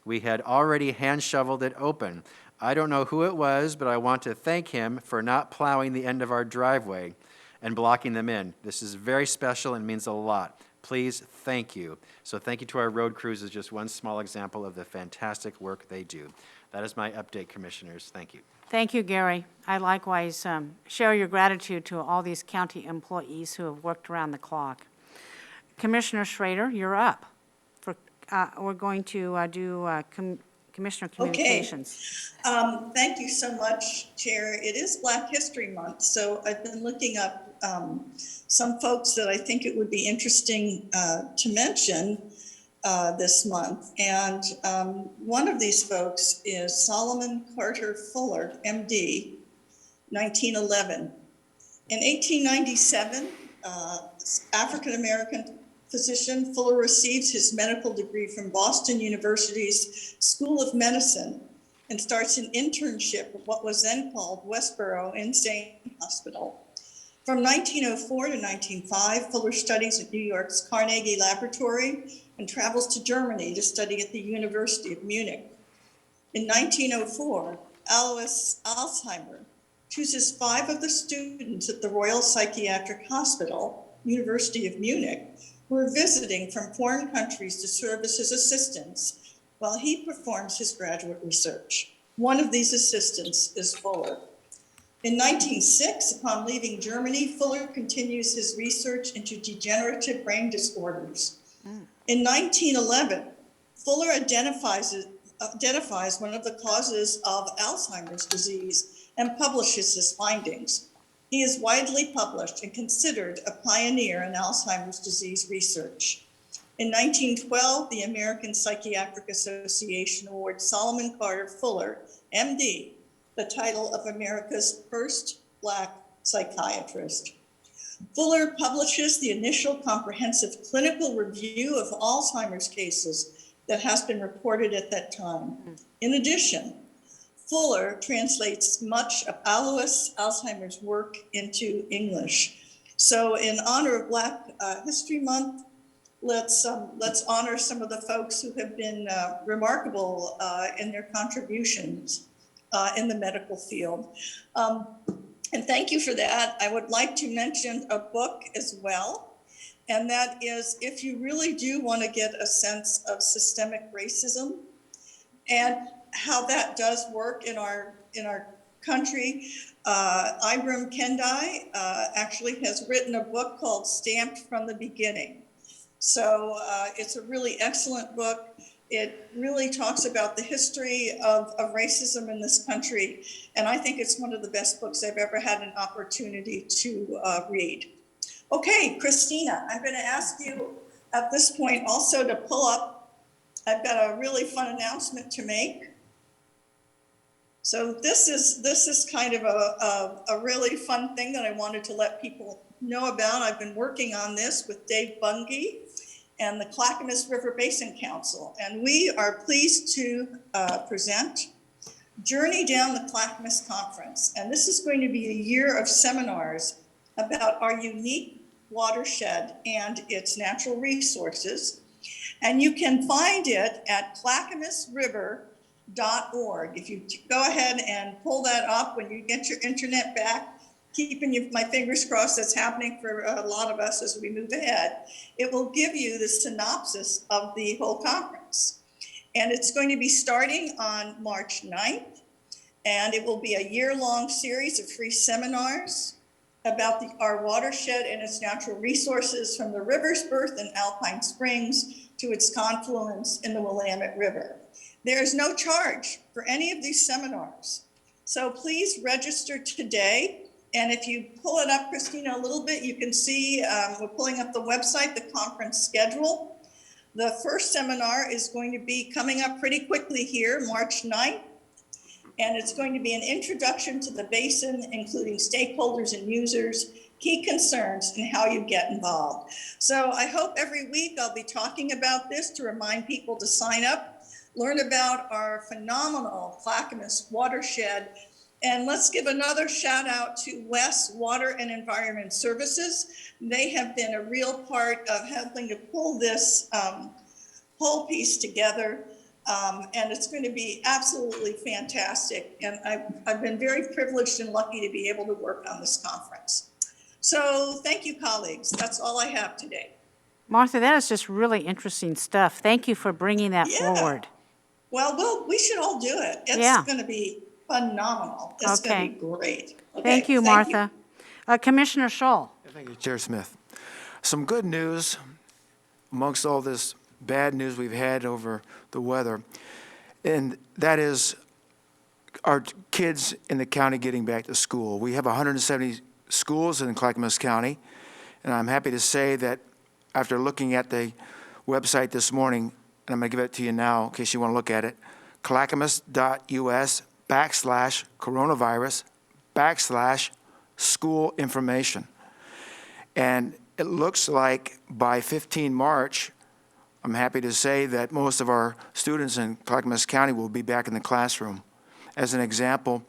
We had already hand shoveled it open. I don't know who it was, but I want to thank him for not plowing the end of our driveway and blocking them in. This is very special and means a lot. Please, thank you. So thank you to our road crews as just one small example of the fantastic work they do. That is my update, Commissioners. Thank you. Thank you, Gary. I likewise share your gratitude to all these county employees who have worked around the clock. Commissioner Schrader, you're up. We're going to do Commissioner Communications. Okay. Thank you so much, Chair. It is Black History Month, so I've been looking up some folks that I think it would be interesting to mention this month. And one of these folks is Solomon Carter Fuller, MD, 1911. In 1897, African-American physician, Fuller receives his medical degree from Boston University's School of Medicine and starts an internship at what was then called Westboro Insane Hospital. From 1904 to 1905, Fuller studies at New York's Carnegie Laboratory and travels to Germany to study at the University of Munich. In 1904, Alois Alzheimer chooses 5 of the students at the Royal Psychiatric Hospital, University of Munich, who are visiting from foreign countries to serve as his assistants while he performs his graduate research. One of these assistants is Fuller. In 1906, upon leaving Germany, Fuller continues his research into degenerative brain disorders. In 1911, Fuller identifies one of the causes of Alzheimer's disease and publishes his findings. He is widely published and considered a pioneer in Alzheimer's disease research. In 1912, the American Psychiatric Association awards Solomon Carter Fuller, MD, the title of America's first Black psychiatrist. Fuller publishes the initial comprehensive clinical review of Alzheimer's cases that has been reported at that time. In addition, Fuller translates much of Alois Alzheimer's work into English. So in honor of Black History Month, let's honor some of the folks who have been remarkable in their contributions in the medical field. And thank you for that. I would like to mention a book as well, and that is if you really do want to get a sense of systemic racism and how that does work in our country. Ibram Kendi actually has written a book called Stamped from the Beginning. So it's a really excellent book. It really talks about the history of racism in this country. And I think it's one of the best books I've ever had an opportunity to read. Okay, Christina, I'm going to ask you at this point also to pull up. I've got a really fun announcement to make. So this is kind of a really fun thing that I wanted to let people know about. I've been working on this with Dave Bungie and the Clackamas River Basin Council, and we are pleased to present Journey Down the Clackamas Conference. And this is going to be a year of seminars about our unique watershed and its natural resources. And you can find it at clackamasriver.org. If you go ahead and pull that up when you get your internet back, keeping my fingers crossed that's happening for a lot of us as we move ahead, it will give you the synopsis of the whole conference. And it's going to be starting on March 9th, and it will be a year-long series of free seminars about our watershed and its natural resources, from the river's birth in Alpine Springs to its confluence in the Willamette River. There is no charge for any of these seminars. So please register today. And if you pull it up, Christina, a little bit, you can see we're pulling up the website, the conference schedule. The first seminar is going to be coming up pretty quickly here, March 9th. And it's going to be an introduction to the basin, including stakeholders and users, key concerns, and how you get involved. So I hope every week I'll be talking about this to remind people to sign up, learn about our phenomenal Clackamas watershed. And let's give another shout out to West Water and Environment Services. They have been a real part of helping to pull this whole piece together. And it's going to be absolutely fantastic. And I've been very privileged and lucky to be able to work on this conference. So thank you, colleagues. That's all I have today. Martha, that is just really interesting stuff. Thank you for bringing that forward. Well, we should all do it. It's going to be phenomenal. It's going to be great. Okay, thank you, Martha. Commissioner Scholl. Thank you, Chair Smith. Some good news amongst all this bad news we've had over the weather, and that is our kids in the county getting back to school. We have 170 schools in Clackamas County, and I'm happy to say that after looking at the website this morning, and I'm going to give it to you now in case you want to look at it, clackamas.us/coronavirus/school information. And it looks like by 15 March, I'm happy to say that most of our students in Clackamas County will be back in the classroom. As an example,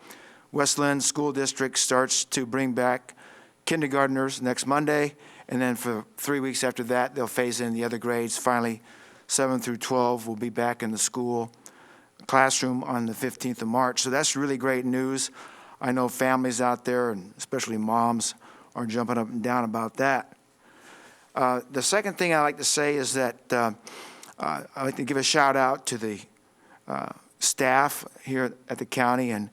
West Lynn School District starts to bring back kindergartners next Monday, and then for 3 weeks after that, they'll phase in the other grades. Finally, 7 through 12 will be back in the school classroom on the 15th of March. So that's really great news. I know families out there, and especially moms, are jumping up and down about that. The second thing I like to say is that I'd like to give a shout out to the staff here at the county and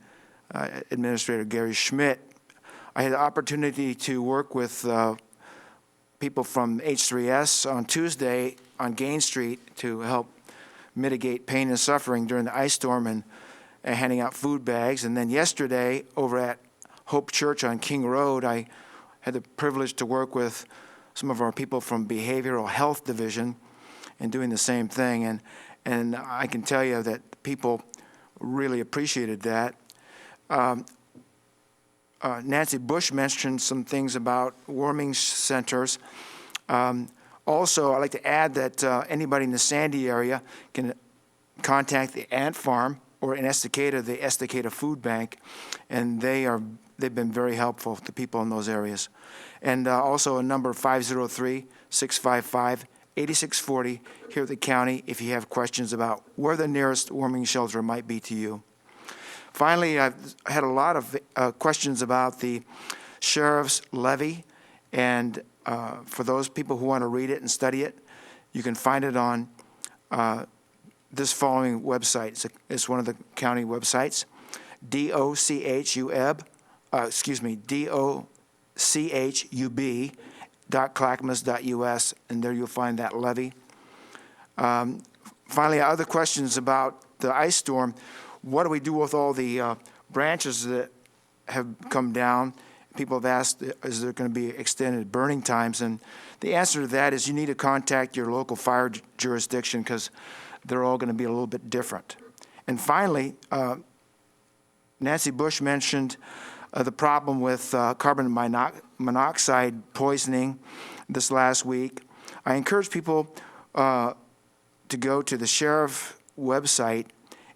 Administrator Gary Schmidt. I had the opportunity to work with people from H3S on Tuesday on Gain Street to help mitigate pain and suffering during the ice storm and handing out food bags. And then yesterday over at Hope Church on King Road, I had the privilege to work with some of our people from Behavioral Health Division and doing the same thing. And I can tell you that people really appreciated that. Nancy Bush mentioned some things about warming centers. Also, I'd like to add that anybody in the Sandy area can contact the Ant Farm or in Estacada, the Estacada Food Bank, and they've been very helpful to people in those areas. And also a number 503-655-8640 here at the county if you have questions about where the nearest warming shelter might be to you. Finally, I've had a lot of questions about the sheriff's levy, and for those people who want to read it and study it, you can find it on this following website. It's one of the county websites, docub.clackamas.us, and there you'll find that levy. Finally, other questions about the ice storm. What do we do with all the branches that have come down? People have asked, is there going to be extended burning times? And the answer to that is you need to contact your local fire jurisdiction because they're all going to be a little bit different. And finally, Nancy Bush mentioned the problem with carbon monoxide poisoning this last week. I encourage people to go to the sheriff website,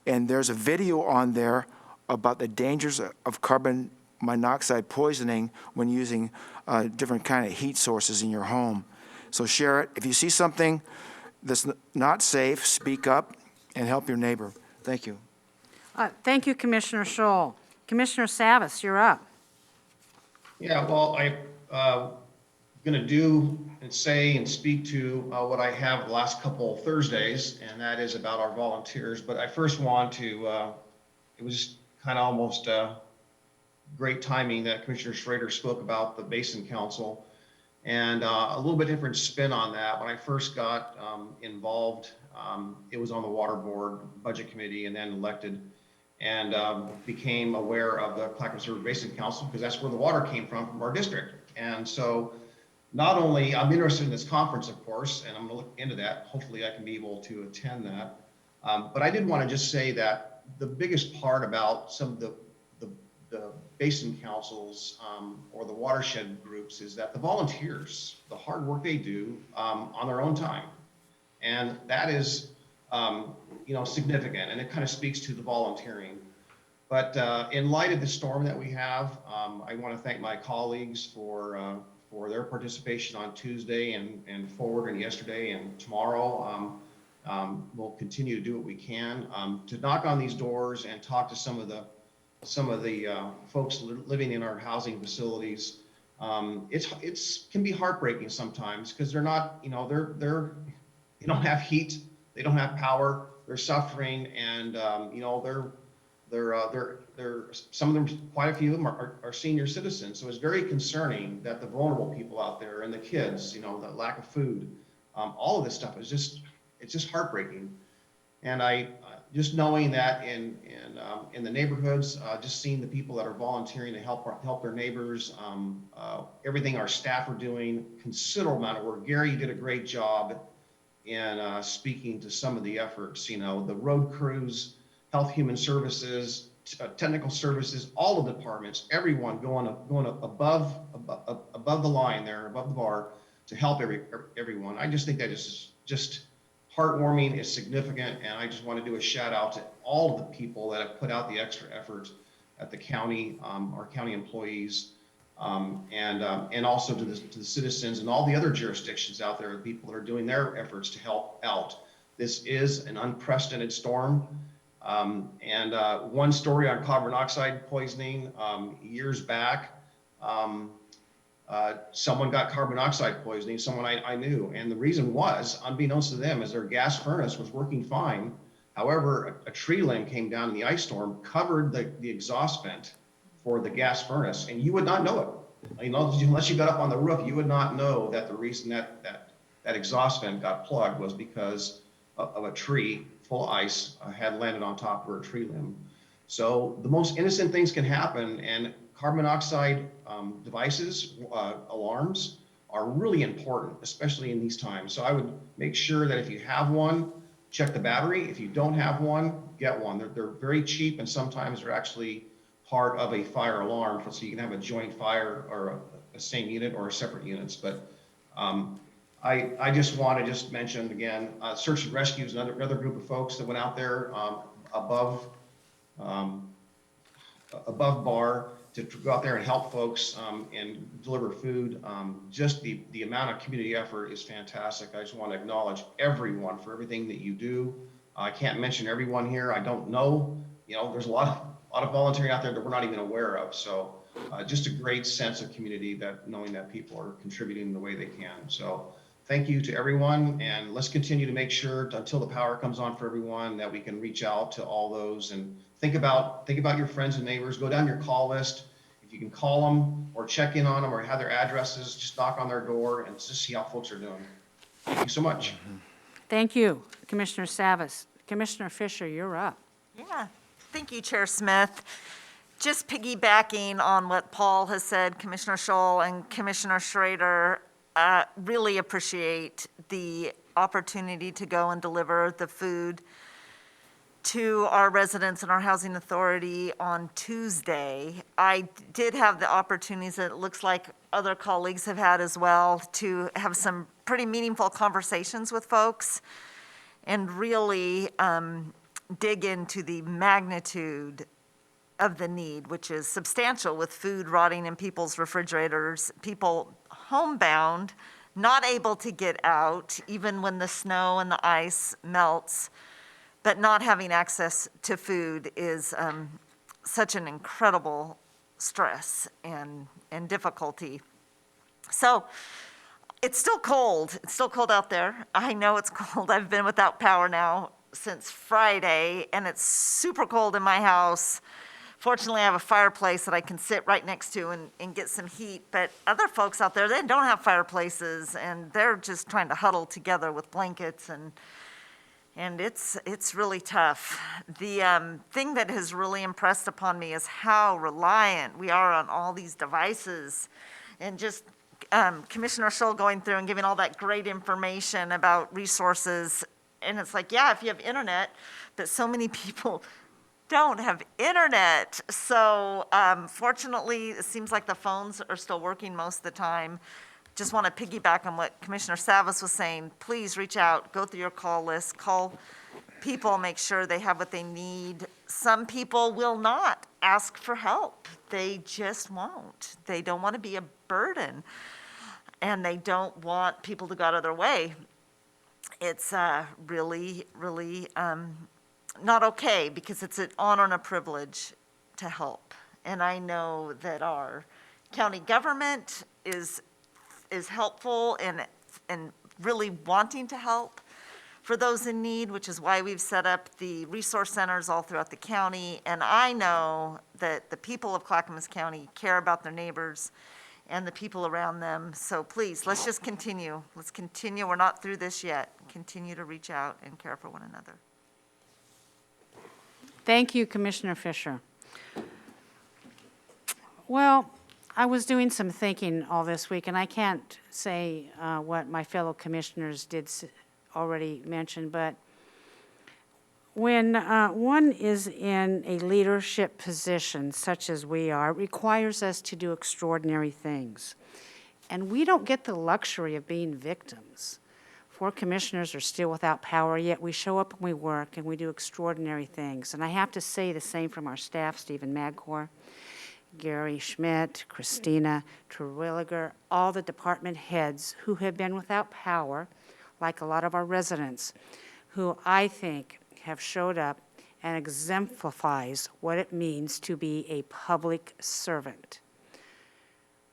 and there's a video on there about the dangers of carbon monoxide poisoning when using different kind of heat sources in your home. So share it. If you see something that's not safe, speak up and help your neighbor. Thank you. Thank you, Commissioner Scholl. Commissioner Savas, you're up. Yeah, well, I'm going to do and say and speak to what I have the last couple of Thursdays, and that is about our volunteers. But I first want to, it was kind of almost great timing that Commissioner Schrader spoke about the Basin Council, and a little bit different spin on that. When I first got involved, it was on the Water Board Budget Committee and then elected, and became aware of the Clackamas River Basin Council because that's where the water came from our district. And so not only, I'm interested in this conference, of course, and I'm going to look into that. Hopefully I can be able to attend that. But I did want to just say that the biggest part about some of the basin councils or the watershed groups is that the volunteers, the hard work they do on their own time. And that is, significant, and it kind of speaks to the volunteering. But in light of the storm that we have, I want to thank my colleagues for their participation on Tuesday and forward and yesterday and tomorrow. We'll continue to do what we can to knock on these doors and talk to some of the folks living in our housing facilities. It's can be heartbreaking sometimes because they're not, they don't have heat, they don't have power, they're suffering, and they're some of them, quite a few of them are senior citizens. So it's very concerning that the vulnerable people out there and the kids, the lack of food, all of this stuff is it's just heartbreaking. And I just knowing that in the neighborhoods, just seeing the people that are volunteering to help their neighbors, everything our staff are doing, considerable amount of work. Gary, you did a great job in speaking to some of the efforts, the road crews, Health Human Services, technical services, all the departments, everyone going above the line there, above the bar to help everyone. I just think that is just heartwarming, is significant, and I just want to do a shout out to all of the people that have put out the extra effort at the county, our county employees, and also to the citizens and all the other jurisdictions out there, the people that are doing their efforts to help out. This is an unprecedented storm. And one story on carbon monoxide poisoning, years back, someone got carbon monoxide poisoning, someone I knew, and the reason was, unbeknownst to them, is their gas furnace was working fine. However, a tree limb came down in the ice storm, covered the exhaust vent for the gas furnace, and you would not know it. Unless you got up on the roof, you would not know that the reason that exhaust vent got plugged was because of a tree full of ice had landed on top of a tree limb. So the most innocent things can happen, and carbon monoxide devices, alarms, are really important, especially in these times. So I would make sure that if you have one, check the battery. If you don't have one, get one. They're very cheap, and sometimes they're actually part of a fire alarm, so you can have a joint fire or a same unit or separate units. But I just want to mention again, search and rescue is another group of folks that went out there above bar to go out there and help folks and deliver food. Just the amount of community effort is fantastic. I just want to acknowledge everyone for everything that you do. I can't mention everyone here. I don't know. There's a lot of volunteering out there that we're not even aware of. So just a great sense of community, that knowing that people are contributing the way they can. So thank you to everyone, and let's continue to make sure until the power comes on for everyone that we can reach out to all those. And think about your friends and neighbors, go down your call list. If you can call them or check in on them or have their addresses, just knock on their door and just see how folks are doing. Thank you so much. Thank you, Commissioner Savas. Commissioner Fisher, you're up. Yeah, thank you, Chair Smith. Just piggybacking on what Paul has said, Commissioner Scholl and Commissioner Schrader, really appreciate the opportunity to go and deliver the food to our residents in our housing authority on Tuesday. I did have the opportunities that it looks like other colleagues have had as well to have some pretty meaningful conversations with folks and really dig into the magnitude of the need, which is substantial with food rotting in people's refrigerators, people homebound, not able to get out even when the snow and the ice melts, but not having access to food is such an incredible stress and difficulty. So it's still cold. It's still cold out there. I know it's cold. I've been without power now since Friday, and it's super cold in my house. Fortunately, I have a fireplace that I can sit right next to and get some heat, but other folks out there, they don't have fireplaces, and they're just trying to huddle together with blankets, and it's really tough. The thing that has really impressed upon me is how reliant we are on all these devices, and just Commissioner Scholl going through and giving all that great information about resources, and it's like, yeah, if you have internet, but so many people don't have internet. So fortunately, it seems like the phones are still working most of the time. Just want to piggyback on what Commissioner Savas was saying. Please reach out, go through your call list, call people, make sure they have what they need. Some people will not ask for help. They just won't. They don't want to be a burden, and they don't want people to go out of their way. It's really, really not okay, because it's an honor and a privilege to help. And I know that our county government is helpful and really wanting to help for those in need, which is why we've set up the resource centers all throughout the county. And I know that the people of Clackamas County care about their neighbors and the people around them. So please, let's just continue. Let's continue. We're not through this yet. Continue to reach out and care for one another. Thank you, Commissioner Fisher. Well, I was doing some thinking all this week, and I can't say what my fellow commissioners did already mention, but when one is in a leadership position, such as we are, it requires us to do extraordinary things. And we don't get the luxury of being victims. 4 commissioners are still without power, yet we show up and we work and we do extraordinary things. And I have to say the same from our staff, Stephen Madcore, Gary Schmidt, Christina Terwilliger, all the department heads who have been without power, like a lot of our residents, who I think have showed up and exemplifies what it means to be a public servant.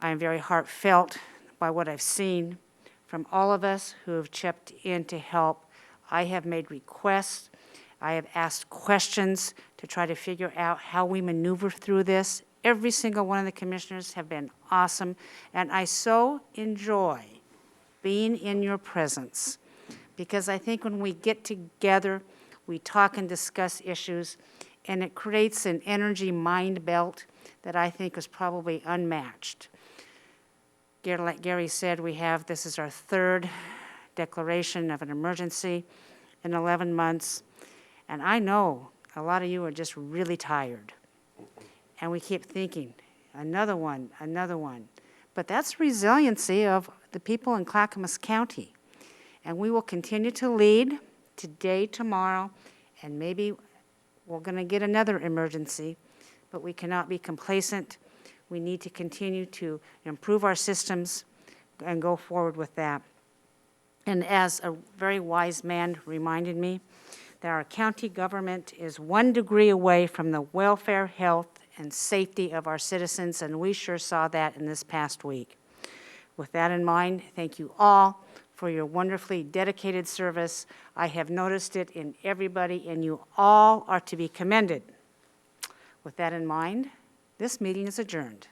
I am very heartfelt by what I've seen from all of us who have chipped in to help. I have made requests. I have asked questions to try to figure out how we maneuver through this. Every single one of the commissioners have been awesome, and I so enjoy being in your presence, because I think when we get together, we talk and discuss issues, and it creates an energy mind belt that I think is probably unmatched. Like Gary said, this is our 3rd declaration of an emergency in 11 months. And I know a lot of you are just really tired. And we keep thinking, another one. But that's resiliency of the people in Clackamas County. And we will continue to lead today, tomorrow, and maybe we're going to get another emergency, but we cannot be complacent. We need to continue to improve our systems and go forward with that. And as a very wise man reminded me, that our county government is 1 degree away from the welfare, health, and safety of our citizens, and we sure saw that in this past week. With that in mind, thank you all for your wonderfully dedicated service. I have noticed it in everybody, and you all are to be commended With that in mind, this meeting is adjourned.